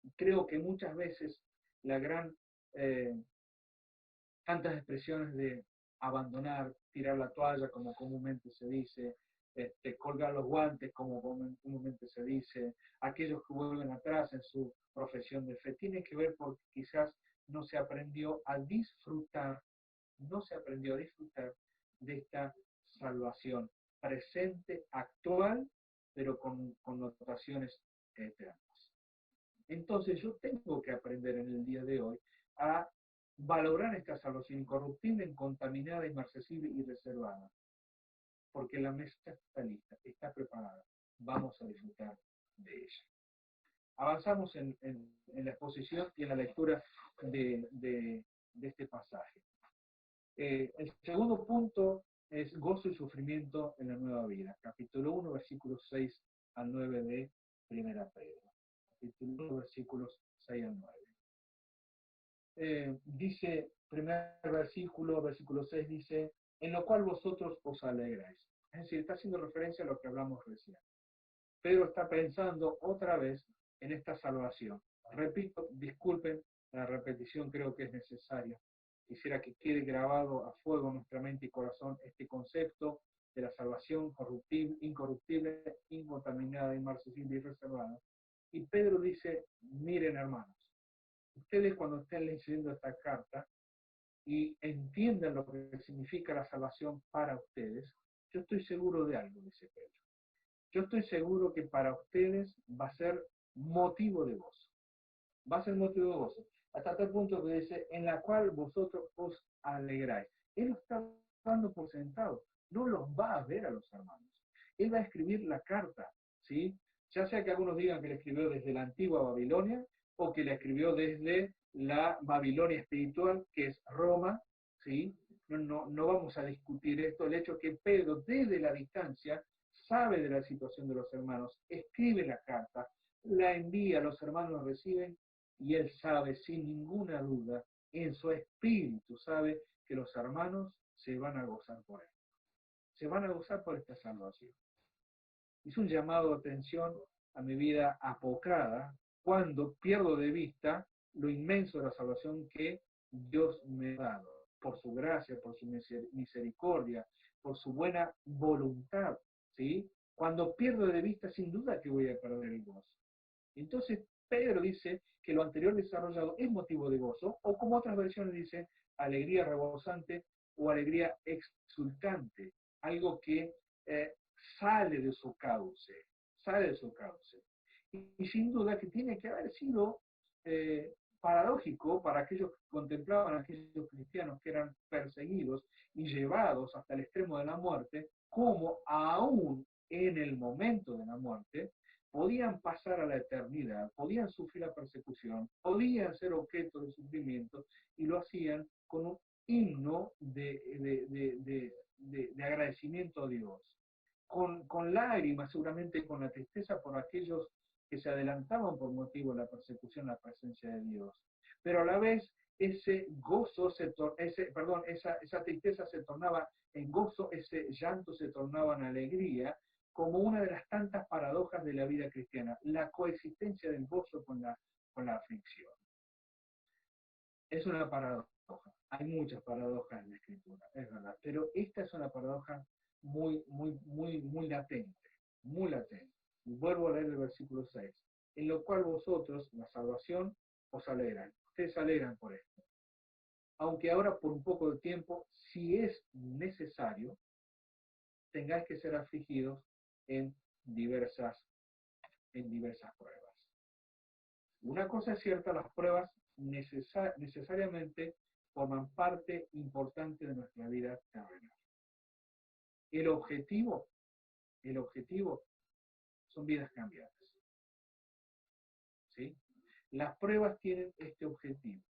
Y creo que muchas veces la gran tantas expresiones de abandonar, tirar la toalla, como comúnmente se dice, colgar los guantes, como comúnmente se dice, aquellos que vuelven atrás en su profesión de fe, tiene que ver porque quizás no se aprendió a disfrutar, no se aprendió a disfrutar de esta salvación presente, actual, pero con connotaciones eternas. Entonces yo tengo que aprender en el día de hoy a valorar esta salvación incorruptible, incontaminada, inmarcesible y reservada. Porque la mesa está lista, está preparada. Vamos a disfrutar de ella. Avanzamos en la exposición y en la lectura de este pasaje. El segundo punto es gozo y sufrimiento en la nueva vida. Capítulo 1, versículos 6 al 9 de Primera Pedro. Capítulo 1, versículos 6 al 9. Dice, primer versículo 6 dice, en lo cual vosotros os alegráis. Es decir, está haciendo referencia a lo que hablamos recién. Pedro está pensando otra vez en esta salvación. Repito, disculpen la repetición, creo que es necesaria. Quisiera que quede grabado a fuego en nuestra mente y corazón este concepto de la salvación incorruptible, incontaminada, inmarcesible y reservada. Y Pedro dice, miren hermanos, ustedes cuando estén leyendo esta carta y entiendan lo que significa la salvación para ustedes, yo estoy seguro de algo, dice Pedro. Yo estoy seguro que para ustedes va a ser motivo de gozo. Va a ser motivo de gozo. Hasta tal punto que dice, en la cual vosotros os alegráis. Él lo está dando por sentado. No los va a ver a los hermanos. Él va a escribir la carta, ¿sí? Ya sea que algunos digan que la escribió desde la antigua Babilonia o que la escribió desde la Babilonia espiritual, que es Roma, ¿sí? No vamos a discutir esto. El hecho que Pedro, desde la distancia, sabe de la situación de los hermanos, escribe la carta, la envía, los hermanos la reciben y él sabe sin ninguna duda, en su espíritu sabe que los hermanos se van a gozar por él. Se van a gozar por esta salvación. Es un llamado de atención a mi vida apocada cuando pierdo de vista lo inmenso de la salvación que Dios me ha dado, por su gracia, por su misericordia, por su buena voluntad, ¿sí? Cuando pierdo de vista, sin duda que voy a perder el gozo. Entonces, Pedro dice que lo anterior desarrollado es motivo de gozo, o como otras versiones dicen, alegría rebosante o alegría exultante, algo que eh, sale de su cauce, sale de su cauce. Y sin duda que tiene que haber sido paradójico para aquellos que contemplaban a aquellos cristianos que eran perseguidos y llevados hasta el extremo de la muerte, como aún en el momento de la muerte, podían pasar a la eternidad, podían sufrir la persecución, podían ser objeto de sufrimiento y lo hacían con un himno de agradecimiento a Dios. Con lágrimas, seguramente con la tristeza por aquellos que se adelantaban por motivo de la persecución a la presencia de Dios. Pero a la vez ese gozo, esa tristeza se tornaba en gozo, ese llanto se tornaba en alegría, como una de las tantas paradojas de la vida cristiana, la coexistencia del gozo con la aflicción. Es una paradoja. Hay muchas paradojas en la escritura, es verdad, pero esta es una paradoja muy latente, muy latente. Vuelvo a leer el versículo 6, en lo cual vosotros, la salvación, os alegran. Ustedes se alegran por esto. Aunque ahora por un poco de tiempo, si es necesario, tengáis que ser afligidos en diversas pruebas. Una cosa es cierta, las pruebas necesariamente forman parte importante de nuestra vida terrenal. El objetivo son vidas cambiadas. ¿Sí? Las pruebas tienen este objetivo,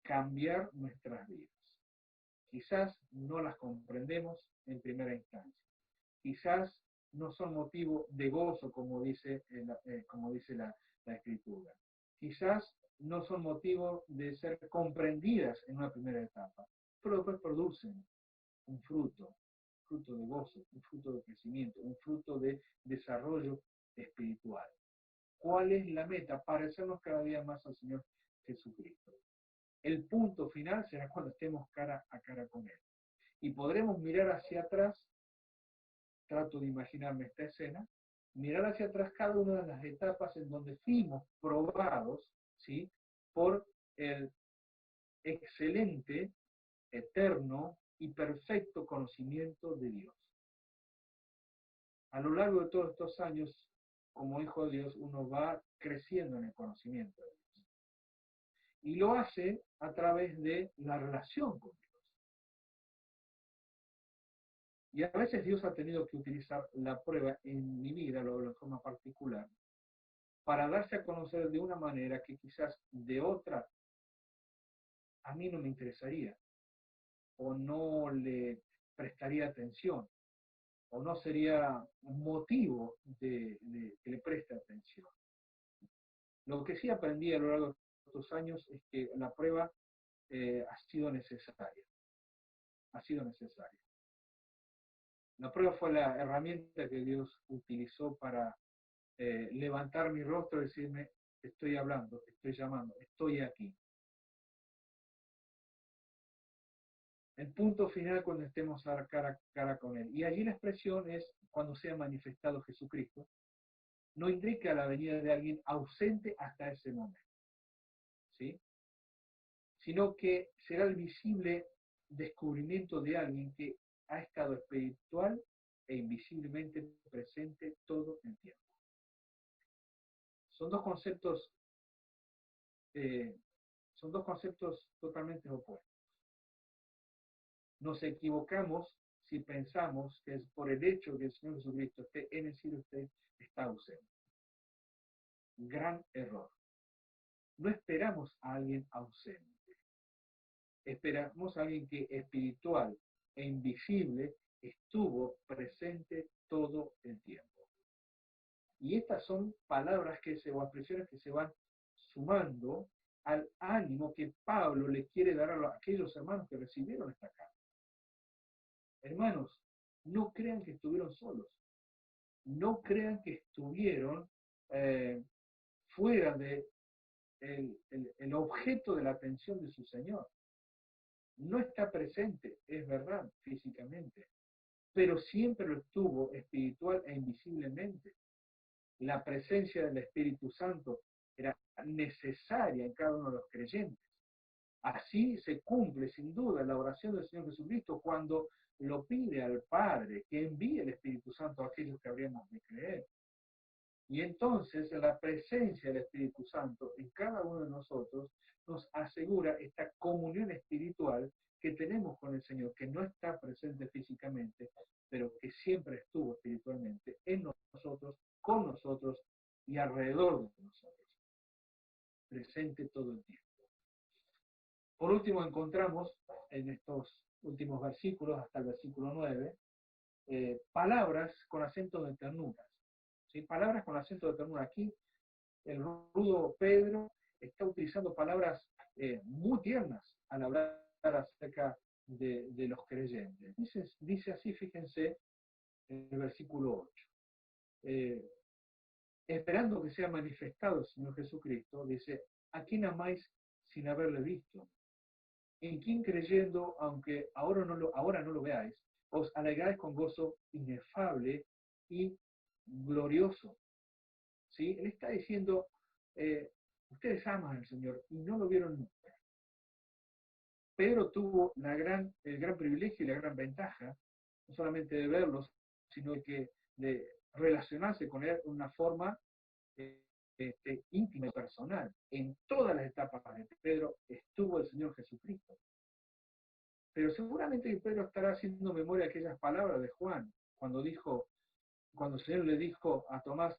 cambiar nuestras vidas. Quizás no las comprendemos en primera instancia. Quizás no son motivo de gozo, como dice la Escritura. Quizás no son motivo de ser comprendidas en una primera etapa, pero después producen un fruto de gozo, un fruto de crecimiento, un fruto de desarrollo espiritual. ¿Cuál es la meta? Parecernos cada día más al Señor Jesucristo. El punto final será cuando estemos cara a cara con Él. Y podremos mirar hacia atrás, trato de imaginarme esta escena, mirar hacia atrás cada una de las etapas en donde fuimos probados, ¿sí?, por el excelente, eterno y perfecto conocimiento de Dios. A lo largo de todos estos años, como hijo de Dios, uno va creciendo en el conocimiento de Dios. Y lo hace a través de la relación con Dios. Y a veces Dios ha tenido que utilizar la prueba en mi vida, lo hablo de forma particular, para darse a conocer de una manera que quizás de otra a mí no me interesaría, o no le prestaría atención, o no sería un motivo de que le preste atención. Lo que sí aprendí a lo largo de estos años es que la prueba ha sido necesaria. Ha sido necesaria. La prueba fue la herramienta que Dios utilizó para levantar mi rostro y decirme, estoy hablando, estoy llamando, estoy aquí. El punto final cuando estemos cara a cara con Él. Y allí la expresión es cuando sea manifestado Jesucristo. No indica la venida de alguien ausente hasta ese momento, ¿sí?, sino que será el visible descubrimiento de alguien que ha estado espiritual e invisiblemente presente todo el tiempo. Son dos conceptos, eh, son dos conceptos totalmente opuestos. Nos equivocamos si pensamos que es por el hecho que el Señor Jesucristo esté en el cielo, usted está ausente. Gran error. No esperamos a alguien ausente. Esperamos a alguien que espiritual e invisible estuvo presente todo el tiempo. Y estas son palabras o expresiones que se van sumando al ánimo que Pablo le quiere dar a aquellos hermanos que recibieron esta carta. Hermanos, no crean que estuvieron solos. No crean que estuvieron fuera de el objeto de la atención de su Señor. No está presente, es verdad, físicamente, pero siempre lo estuvo espiritual e invisiblemente. La presencia del Espíritu Santo era necesaria en cada uno de los creyentes. Así se cumple sin duda la oración del Señor Jesucristo cuando lo pide al Padre que envíe el Espíritu Santo a aquellos que habríamos de creer. Y entonces la presencia del Espíritu Santo en cada uno de nosotros nos asegura esta comunión espiritual que tenemos con el Señor, que no está presente físicamente, pero que siempre estuvo espiritualmente en nosotros, con nosotros y alrededor de nosotros, presente todo el tiempo. Por último, encontramos en estos últimos versículos, hasta el versículo 9, palabras con acento de ternura. ¿Sí? Palabras con acento de ternura. Aquí el rudo Pedro está utilizando palabras muy tiernas al hablar acerca de los creyentes. Dice así, fíjense, en el versículo 8. Esperando que sea manifestado el Señor Jesucristo, dice, ¿a quién amáis sin haberle visto? ¿En quién creyendo, aunque ahora no lo veáis, os alegráis con gozo inefable y glorioso? ¿Sí? Él está diciendo, ustedes aman al Señor y no lo vieron nunca. Pedro tuvo el gran privilegio y la gran ventaja, no solamente de verlos, sino de relacionarse con él de una forma íntima y personal. En todas las etapas de Pedro estuvo el Señor Jesucristo. Pero seguramente Pedro estará haciendo memoria de aquellas palabras de Juan, cuando el Señor le dijo a Tomás,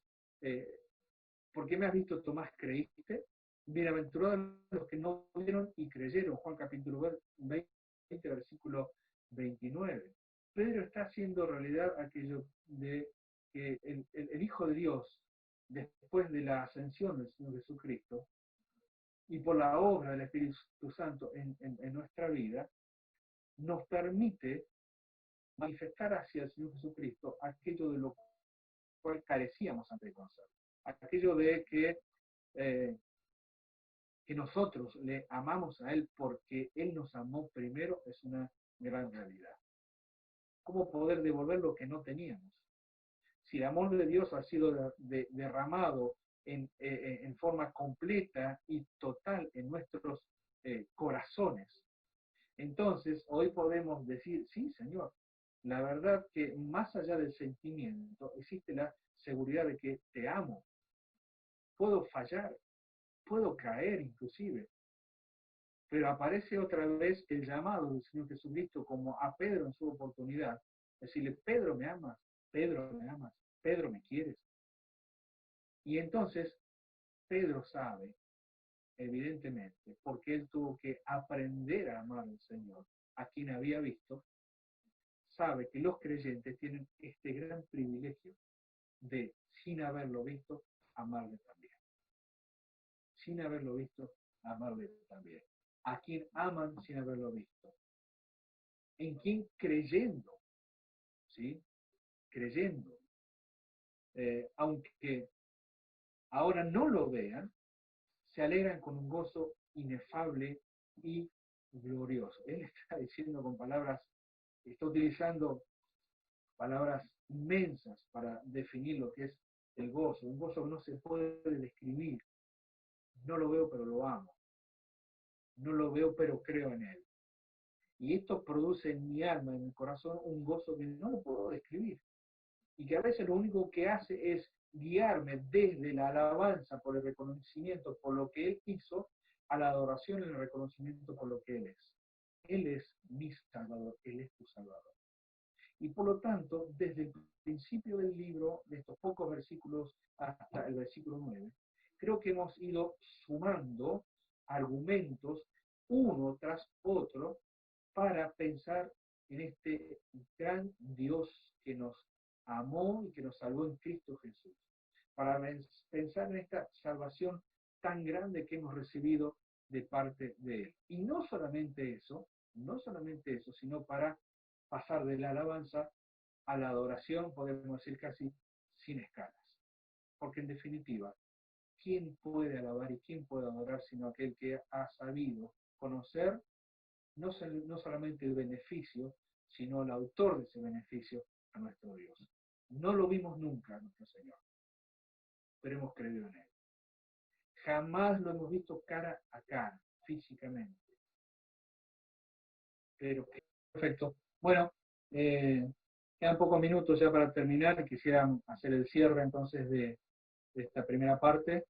¿por qué me has visto, Tomás, creíste? Bienaventurados los que no vieron y creyeron. Juan capítulo 20, versículo 29. Pedro está haciendo realidad aquello de que el Hijo de Dios, después de la ascensión del Señor Jesucristo, y por la obra del Espíritu Santo en nuestra vida, nos permite manifestar hacia el Señor Jesucristo aquello de lo cual carecíamos antes de conocerlo. Aquello de que que nosotros le amamos a Él porque Él nos amó primero es una gran realidad. ¿Cómo poder devolver lo que no teníamos? Si el amor de Dios ha sido derramado en forma completa y total en nuestros corazones, entonces hoy podemos decir, sí, Señor, la verdad que más allá del sentimiento existe la seguridad de que te amo. Puedo fallar, puedo caer inclusive, pero aparece otra vez el llamado del Señor Jesucristo como a Pedro en su oportunidad. Decirle, Pedro, ¿me amas? Pedro, ¿me amas? Pedro, ¿me quieres? Y entonces Pedro sabe, evidentemente, porque él tuvo que aprender a amar al Señor, a quien había visto, sabe que los creyentes tienen este gran privilegio de, sin haberlo visto, amarle también. Sin haberlo visto, amarle también. A quien aman sin haberlo visto. En quien creyendo, ¿sí? Creyendo. Aunque ahora no lo vean, se alegran con un gozo inefable y glorioso. Él está diciendo con palabras, está utilizando palabras inmensas para definir lo que es el gozo, un gozo que no se puede describir. No lo veo, pero lo amo. No lo veo, pero creo en él. Y esto produce en mi alma, en mi corazón, un gozo que no lo puedo describir. Y que a veces lo único que hace es guiarme desde la alabanza por el reconocimiento por lo que Él hizo, a la adoración y el reconocimiento por lo que Él es. Él es mi Salvador, Él es tu Salvador. Y por lo tanto, desde el principio del libro, de estos pocos versículos hasta el versículo 9, creo que hemos ido sumando argumentos uno tras otro para pensar en este gran Dios que nos amó y que nos salvó en Cristo Jesús. Para pensar en esta salvación tan grande que hemos recibido de parte de Él. Y no solamente eso, sino para pasar de la alabanza a la adoración, podemos decir casi sin escalas. Porque en definitiva, ¿quién puede alabar y quién puede adorar sino aquel que ha sabido conocer no solamente el beneficio, sino el autor de ese beneficio a nuestro Dios? No lo vimos nunca a nuestro Señor, pero hemos creído en Él. Jamás lo hemos visto cara a cara, físicamente. Pero perfecto. Bueno, quedan pocos minutos ya para terminar. Quisiera hacer el cierre entonces de esta primera parte.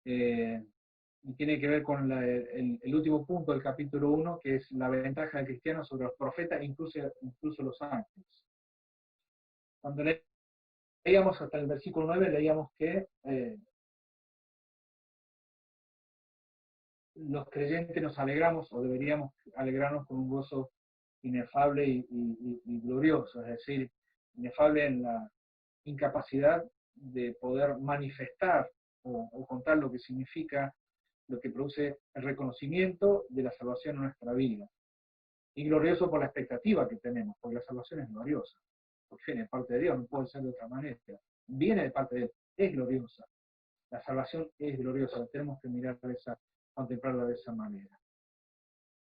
Y tiene que ver con el último punto del capítulo 1, que es la ventaja del cristiano sobre los profetas, incluso los ángeles. Cuando leíamos hasta el versículo 9, leíamos que los creyentes nos alegramos, o deberíamos alegrarnos con un gozo inefable y glorioso, es decir, inefable en la incapacidad de poder manifestar o contar lo que significa, lo que produce el reconocimiento de la salvación en nuestra vida. Y glorioso por la expectativa que tenemos, porque la salvación es gloriosa, porque viene de parte de Dios, no puede ser de otra manera. Viene de parte de Él, es gloriosa. La salvación es gloriosa, tenemos que contemplarla de esa manera.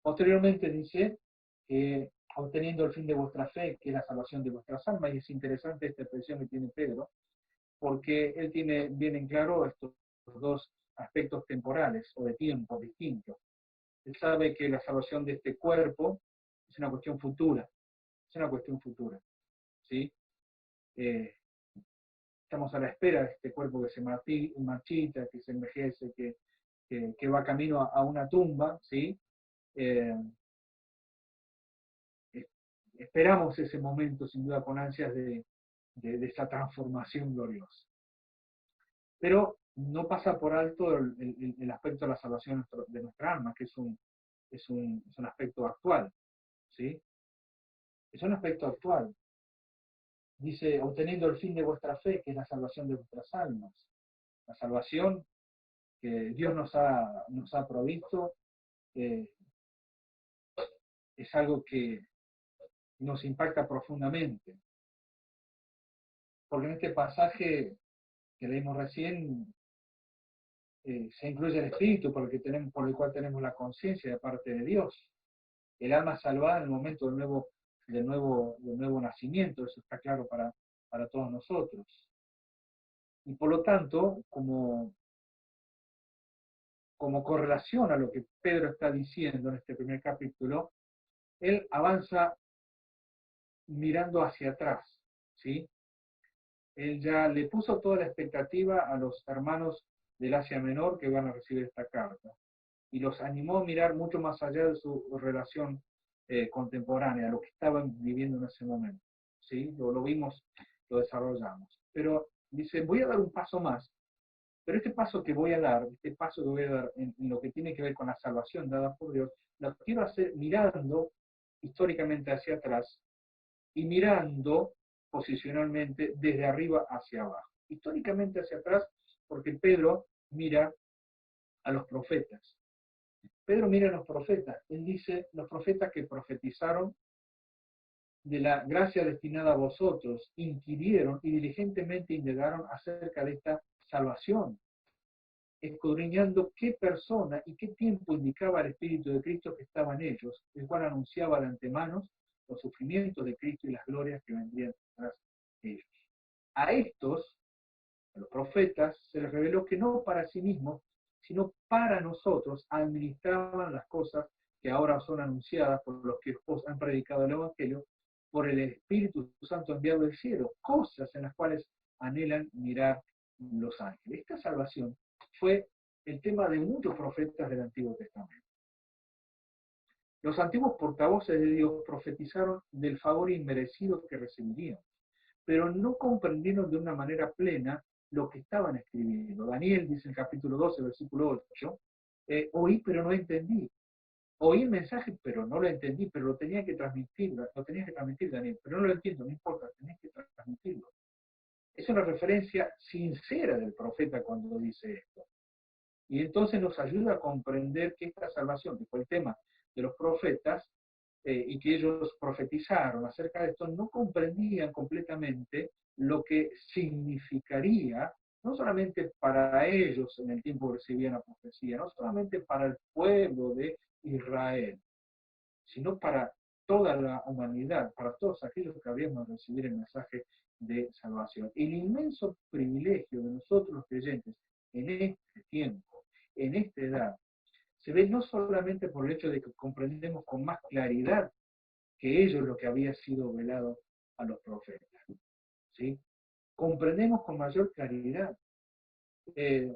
Posteriormente dice que obteniendo el fin de vuestra fe, que es la salvación de vuestras almas, y es interesante esta expresión que tiene Pedro, porque él tiene bien en claro estos dos aspectos temporales o de tiempo distintos. Él sabe que la salvación de este cuerpo es una cuestión futura, ¿sí? Estamos a la espera de este cuerpo que se marchita, que se envejece, que va camino a una tumba, ¿sí? Esperamos ese momento sin duda con ansias de esa transformación gloriosa. Pero no pasa por alto el aspecto de la salvación de nuestra alma, que es un aspecto actual, ¿sí? Es un aspecto actual. Dice, obteniendo el fin de vuestra fe, que es la salvación de vuestras almas. La salvación que Dios nos ha provisto es algo que nos impacta profundamente. Porque en este pasaje que leímos recién, se incluye el espíritu por el cual tenemos la conciencia de parte de Dios. El alma salvada en el momento del nuevo nacimiento, eso está claro para todos nosotros. Y por lo tanto, como correlación a lo que Pedro está diciendo en este primer capítulo, él avanza mirando hacia atrás, ¿sí? Él ya le puso toda la expectativa a los hermanos del Asia Menor que van a recibir esta carta, y los animó a mirar mucho más allá de su relación contemporánea, lo que estaban viviendo en ese momento, ¿sí? Lo vimos, lo desarrollamos. Pero dice, voy a dar un paso más, pero este paso que voy a dar, en lo que tiene que ver con la salvación dada por Dios, lo quiero hacer mirando históricamente hacia atrás y mirando posicionalmente desde arriba hacia abajo. Históricamente hacia atrás, porque Pedro mira a los profetas. Pedro mira a los profetas. Él dice, los profetas que profetizaron de la gracia destinada a vosotros, inquirieron y diligentemente indagaron acerca de esta salvación, escudriñando qué persona y qué tiempo indicaba el Espíritu de Cristo que estaba en ellos, el cual anunciaba de antemano los sufrimientos de Cristo y las glorias que vendrían tras ellos. A estos, a los profetas, se les reveló que no para sí mismos, sino para nosotros administraban las cosas que ahora son anunciadas por los que os han predicado el Evangelio, por el Espíritu Santo enviado del cielo, cosas en las cuales anhelan mirar los ángeles. Esta salvación fue el tema de muchos profetas del Antiguo Testamento. Los antiguos portavoces de Dios profetizaron del favor inmerecido que recibirían, pero no comprendieron de una manera plena lo que estaban escribiendo. Daniel dice en el capítulo 12, versículo 8, oí pero no entendí. Oí el mensaje pero no lo entendí, pero lo tenías que transmitir, Daniel, pero no lo entiendo, no importa, tenés que transmitirlo. Es una referencia sincera del profeta cuando dice esto. Y entonces nos ayuda a comprender que esta salvación, que fue el tema de los profetas, y que ellos profetizaron acerca de esto, no comprendían completamente lo que significaría, no solamente para ellos en el tiempo que recibían la profecía, no solamente para el pueblo de Israel, sino para toda la humanidad, para todos aquellos que habríamos de recibir el mensaje de salvación. El inmenso privilegio de nosotros los creyentes en este tiempo, en esta edad, se ve no solamente por el hecho de que comprendemos con más claridad que ellos lo que había sido velado a los profetas, ¿sí? Comprendemos con mayor claridad qué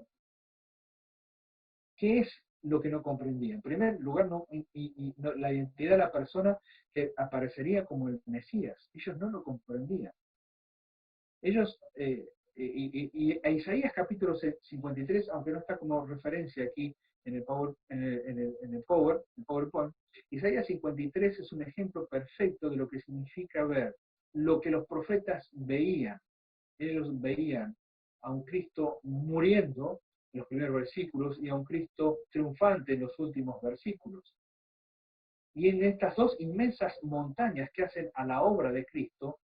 es lo que no comprendía. En primer lugar, la identidad de la persona que aparecería como el Mesías. Ellos no lo comprendían. Ellos, a Isaías capítulo 53, aunque no está como referencia aquí en el PowerPoint, Isaías 53 es un ejemplo perfecto de lo que significa ver lo que los profetas veían. Ellos veían a un Cristo muriendo en los primeros versículos y a un Cristo triunfante en los últimos versículos. Y en estas dos inmensas montañas que hacen a la obra de Cristo,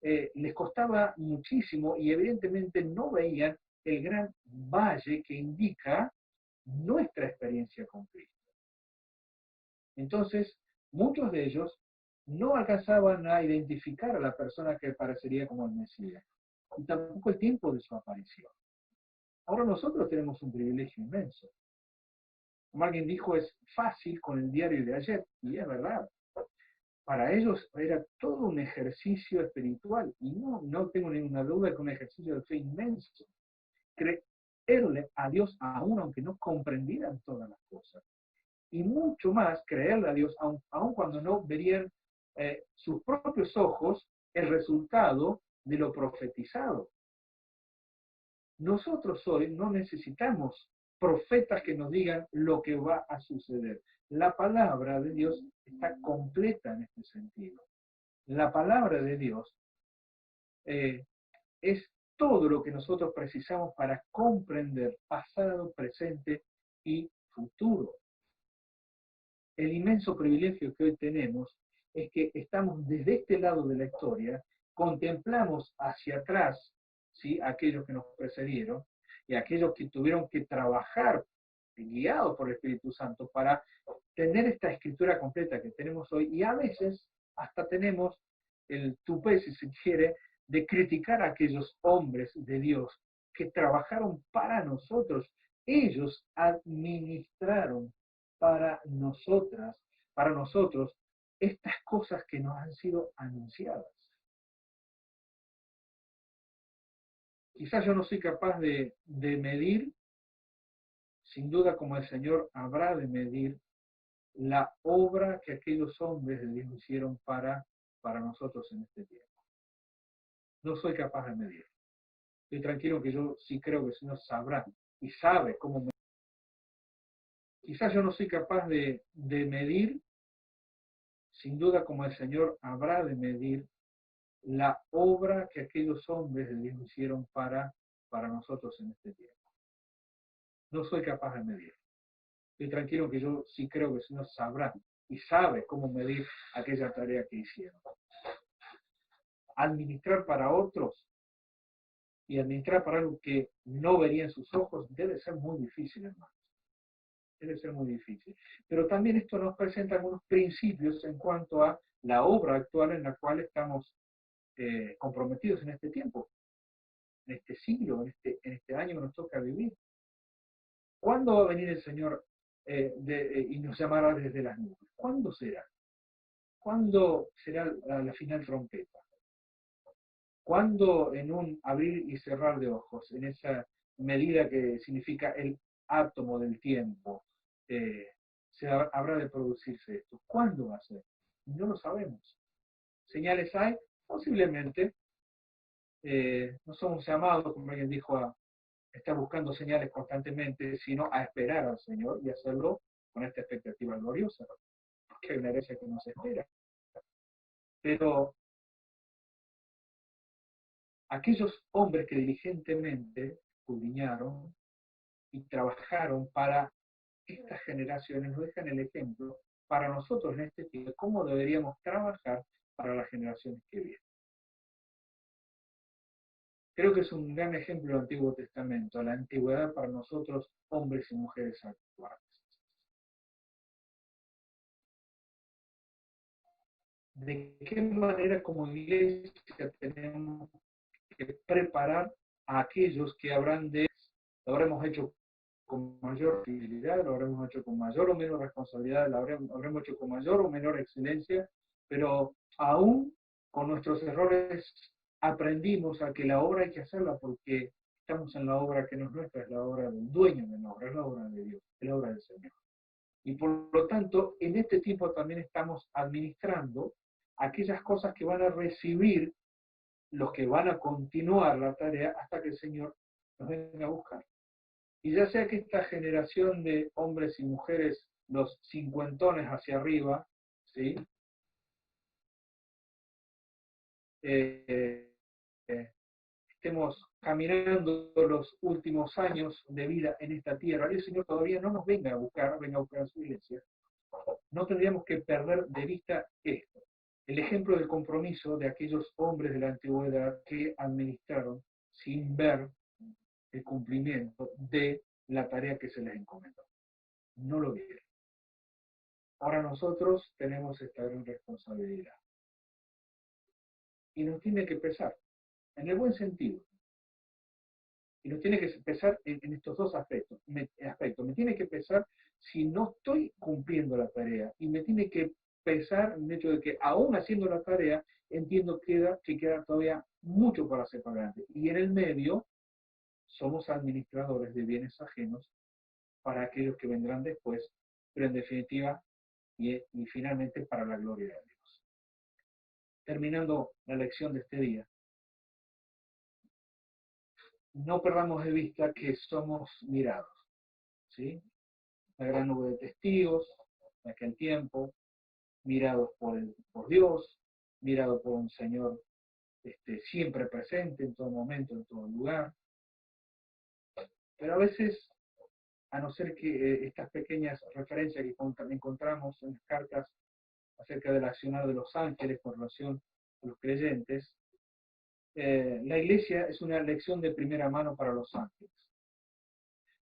les costaba muchísimo y evidentemente no veían el gran valle que indica nuestra experiencia con Cristo. Entonces, muchos de ellos no alcanzaban a identificar a la persona que aparecería como el Mesías, y tampoco el tiempo de su aparición. Ahora nosotros tenemos un privilegio inmenso. Como alguien dijo, es fácil con el diario de ayer, y es verdad. Para ellos era todo un ejercicio espiritual, y no tengo ninguna duda que un ejercicio de fe inmenso. Creerle a Dios aún aunque no comprendieran todas las cosas. Y mucho más creerle a Dios aun cuando no verían sus propios ojos el resultado de lo profetizado. Nosotros hoy no necesitamos profetas que nos digan lo que va a suceder. La palabra de Dios está completa en este sentido. La palabra de Dios es todo lo que nosotros precisamos para comprender pasado, presente y futuro. El inmenso privilegio que hoy tenemos es que estamos desde este lado de la historia, contemplamos hacia atrás, ¿sí?, aquellos que nos precedieron, y aquellos que tuvieron que trabajar guiados por el Espíritu Santo para tener esta escritura completa que tenemos hoy, y a veces hasta tenemos el tupé, si se quiere, de criticar a aquellos hombres de Dios que trabajaron para nosotros. Ellos administraron para nosotros, estas cosas que nos han sido anunciadas. Quizás yo no soy capaz de medir, sin duda como el Señor habrá de medir, la obra que aquellos hombres de Dios hicieron para nosotros en este tiempo. No soy capaz de medir. Estoy tranquilo que yo sí creo que el Señor sabrá y sabe cómo medir. Quizás yo no soy capaz de medir, sin duda como el Señor habrá de medir, la obra que aquellos hombres de Dios hicieron para nosotros en este tiempo. No soy capaz de medir. Estoy tranquilo que yo sí creo que el Señor sabrá y sabe cómo medir aquella tarea que hicieron. Administrar para otros y administrar para algo que no vería en sus ojos debe ser muy difícil, hermano. Debe ser muy difícil. Pero también esto nos presenta algunos principios en cuanto a la obra actual en la cual estamos comprometidos en este tiempo, en este siglo, en este año que nos toca vivir. ¿Cuándo va a venir el Señor y nos llamará desde las nubes? ¿Cuándo será? ¿Cuándo será la final trompeta? ¿Cuándo en un abrir y cerrar de ojos, en esa medida que significa el átomo del tiempo, habrá de producirse esto? ¿Cuándo va a ser? No lo sabemos. ¿Señales hay? Posiblemente. No somos llamados, como alguien dijo, a estar buscando señales constantemente, sino a esperar al Señor y hacerlo con esta expectativa gloriosa, porque hay una herencia que nos espera. Pero aquellos hombres que diligentemente escudriñaron y trabajaron para estas generaciones nos dejan el ejemplo para nosotros en este tiempo de cómo deberíamos trabajar para las generaciones que vienen. Creo que es un gran ejemplo del Antiguo Testamento, la antigüedad para nosotros, hombres y mujeres actuales. ¿De qué manera como iglesia tenemos que preparar a aquellos que lo habremos hecho con mayor fidelidad, lo habremos hecho con mayor o menor responsabilidad, lo habremos hecho con mayor o menor excelencia, pero aún con nuestros errores aprendimos a que la obra hay que hacerla porque estamos en la obra que no es nuestra, es la obra del dueño de la obra, es la obra de Dios, es la obra del Señor. Y por lo tanto, en este tiempo también estamos administrando aquellas cosas que van a recibir los que van a continuar la tarea hasta que el Señor nos venga a buscar. Y ya sea que esta generación de hombres y mujeres, los cincuentones hacia arriba, ¿sí? Eh, eh, estemos caminando los últimos años de vida en esta tierra, y el Señor todavía no nos venga a buscar a su iglesia, no tendríamos que perder de vista esto. El ejemplo del compromiso de aquellos hombres de la antigüedad que administraron sin ver el cumplimiento de la tarea que se les encomendó. No lo vieron. Ahora nosotros tenemos esta gran responsabilidad. Y nos tiene que pesar, en el buen sentido. Y nos tiene que pesar en estos dos aspectos. Me tiene que pesar si no estoy cumpliendo la tarea. Y me tiene que pesar el hecho de que aún haciendo la tarea, entiendo que queda todavía mucho para hacer para adelante. Y en el medio, somos administradores de bienes ajenos para aquellos que vendrán después, pero en definitiva y finalmente para la gloria de Dios. Terminando la lección de este día, no perdamos de vista que somos mirados, ¿sí? La gran nube de testigos de aquel tiempo, mirados por Dios, mirados por un Señor siempre presente en todo momento, en todo lugar. Pero a veces, a no ser que estas pequeñas referencias que encontramos en las cartas acerca del accionar de los ángeles con relación a los creyentes, la iglesia es una lección de primera mano para los ángeles.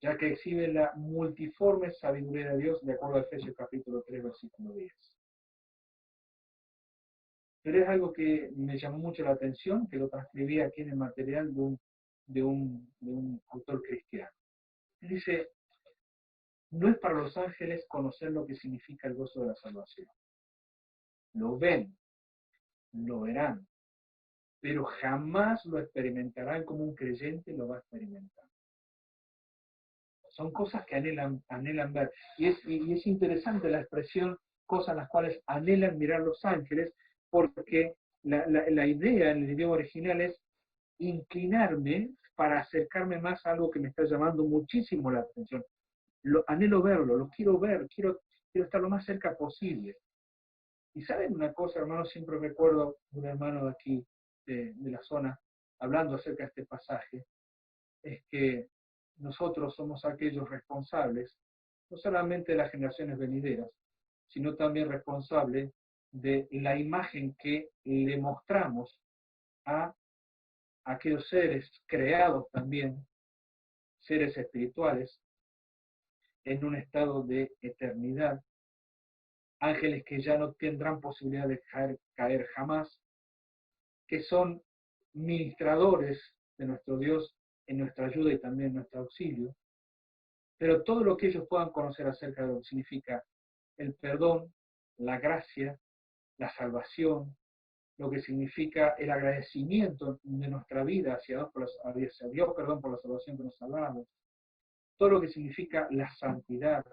ya que exhibe la multiforme sabiduría de Dios, de acuerdo a Efesios capítulo 3, versículo 10. Pero es algo que me llamó mucho la atención, que lo transcribí aquí en el material de un autor cristiano. Dice, no es para los ángeles conocer lo que significa el gozo de la salvación. Lo ven, lo verán, pero jamás lo experimentarán como un creyente lo va a experimentar. Son cosas que anhelan ver. Y es interesante la expresión, cosas las cuales anhelan mirar los ángeles, porque la idea en el idioma original es inclinarme para acercarme más a algo que me está llamando muchísimo la atención. Anhelo verlo, lo quiero ver, quiero estar lo más cerca posible. Y saben una cosa, hermanos, siempre recuerdo de un hermano de aquí, de la zona, hablando acerca de este pasaje, es que nosotros somos aquellos responsables, no solamente de las generaciones venideras, sino también responsables de la imagen que le mostramos a aquellos seres creados también, seres espirituales, en un estado de eternidad, ángeles que ya no tendrán posibilidad de caer jamás, que son ministradores de nuestro Dios en nuestra ayuda y también en nuestro auxilio, pero todo lo que ellos puedan conocer acerca de lo que significa el perdón, la gracia, la salvación, lo que significa el agradecimiento de nuestra vida hacia Dios, perdón, por la salvación que nos ha dado, todo lo que significa la santidad,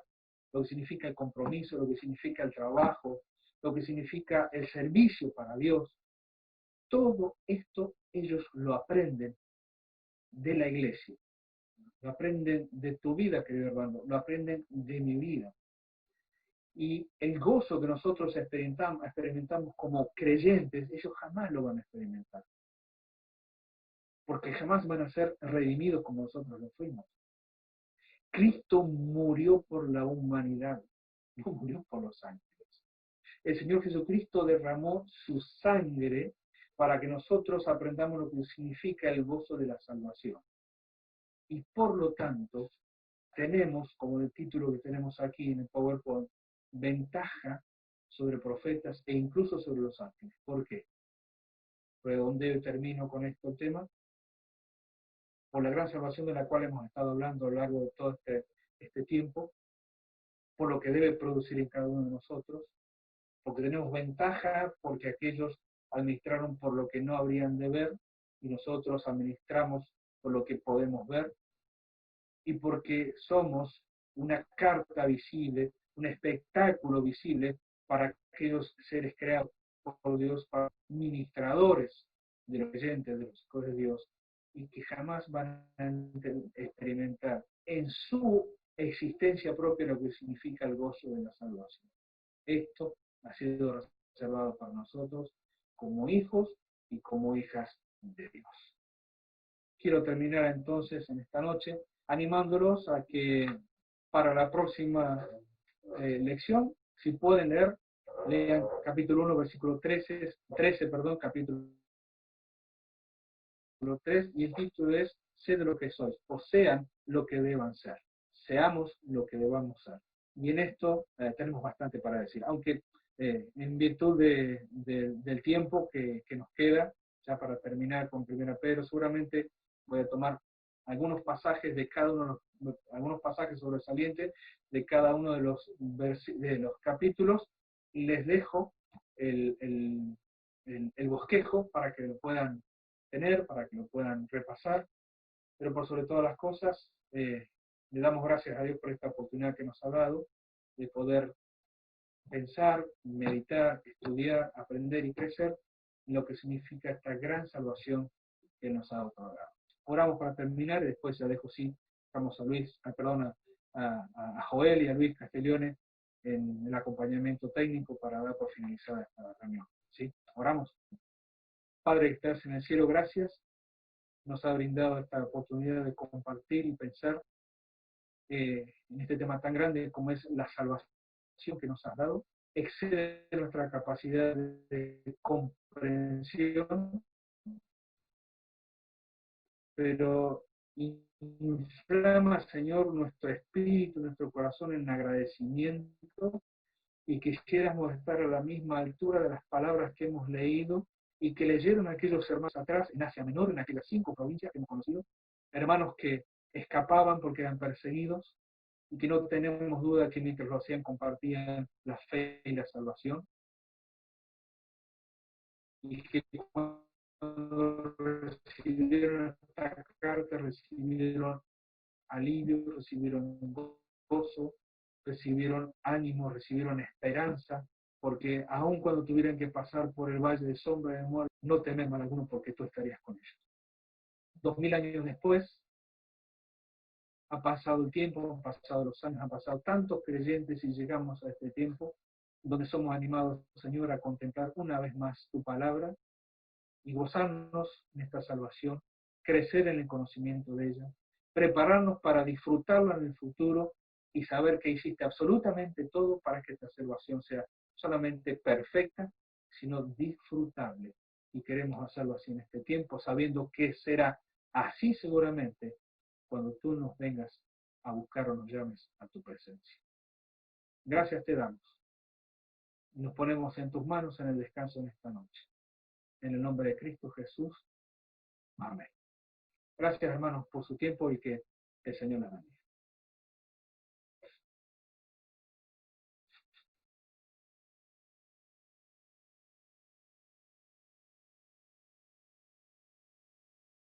lo que significa el compromiso, lo que significa el trabajo, lo que significa el servicio para Dios. Todo esto ellos lo aprenden de la iglesia, lo aprenden de tu vida, querido hermano, lo aprenden de mi vida. Y el gozo que nosotros experimentamos como creyentes, ellos jamás lo van a experimentar. Porque jamás van a ser redimidos como nosotros lo fuimos. Cristo murió por la humanidad, no murió por los ángeles. El Señor Jesucristo derramó su sangre para que nosotros aprendamos lo que significa el gozo de la salvación. Y por lo tanto, tenemos, como el título que tenemos aquí en el PowerPoint, ventaja sobre profetas e incluso sobre los ángeles. ¿Por qué? Redondeo y termino con este tema. Por la gran salvación de la cual hemos estado hablando a lo largo de todo este tiempo, por lo que debe producir en cada uno de nosotros, porque tenemos ventaja, porque aquellos administraron por lo que no habrían de ver, y nosotros administramos por lo que podemos ver, y porque somos una carta visible, un espectáculo visible para aquellos seres creados por Dios, para ministradores de los creyentes, de los hijos de Dios, y que jamás van a experimentar en su existencia propia lo que significa el gozo de la salvación. Esto ha sido reservado para nosotros como hijos y como hijas de Dios. Quiero terminar entonces en esta noche animándolos a que para la próxima lección, si pueden leer, lean capítulo 1, versículo 13, capítulo 3, y el título es Sé de lo que sois, o sean lo que deban ser, seamos lo que debamos ser. Y en esto tenemos bastante para decir, aunque en virtud del tiempo que nos queda, ya para terminar con 1 Pedro, seguramente voy a tomar algunos pasajes de cada uno algunos pasajes sobresalientes de cada uno de los capítulos, y les dejo el bosquejo para que lo puedan tener, para que lo puedan repasar, pero por sobre todas las cosas, le damos gracias a Dios por esta oportunidad que nos ha dado de poder pensar, meditar, estudiar, aprender y crecer en lo que significa esta gran salvación que nos ha otorgado. Oramos para terminar y después ya dejo sí, estamos a Luis, a Joel y a Luis Castellone en el acompañamiento técnico para dar por finalizada esta reunión. ¿Sí? Oramos. Padre que estás en el cielo, gracias. Nos ha brindado esta oportunidad de compartir y pensar en este tema tan grande como es la salvación que nos has dado. Excede nuestra capacidad de comprensión, pero Inflama, Señor, nuestro espíritu, nuestro corazón en agradecimiento, y quisiéramos estar a la misma altura de las palabras que hemos leído y que leyeron aquellos hermanos atrás en Asia Menor, en aquellas 5 provincias que hemos conocido, hermanos que escapaban porque eran perseguidos y que no tenemos duda que mientras lo hacían compartían la fe y la salvación, y que cuando recibieron esta carta recibieron alivio, recibieron gozo, recibieron ánimo, recibieron esperanza, porque aun cuando tuvieran que pasar por el valle de sombra de muerte, no temen mal alguno porque tú estarías con ellos. 2000 años después, ha pasado el tiempo, han pasado los años, han pasado tantos creyentes y llegamos a este tiempo donde somos animados, Señor, a contemplar una vez más tu palabra y gozarnos en esta salvación, crecer en el conocimiento de ella, prepararnos para disfrutarla en el futuro y saber que hiciste absolutamente todo para que esta salvación sea solamente perfecta, sino disfrutable. Y queremos hacerlo así en este tiempo, sabiendo que será así seguramente cuando tú nos vengas a buscar o nos llames a tu presencia. Gracias te damos. Nos ponemos en tus manos en el descanso en esta noche. En el nombre de Cristo Jesús. Amén. Gracias, hermanos, por su tiempo y que el Señor les bendiga.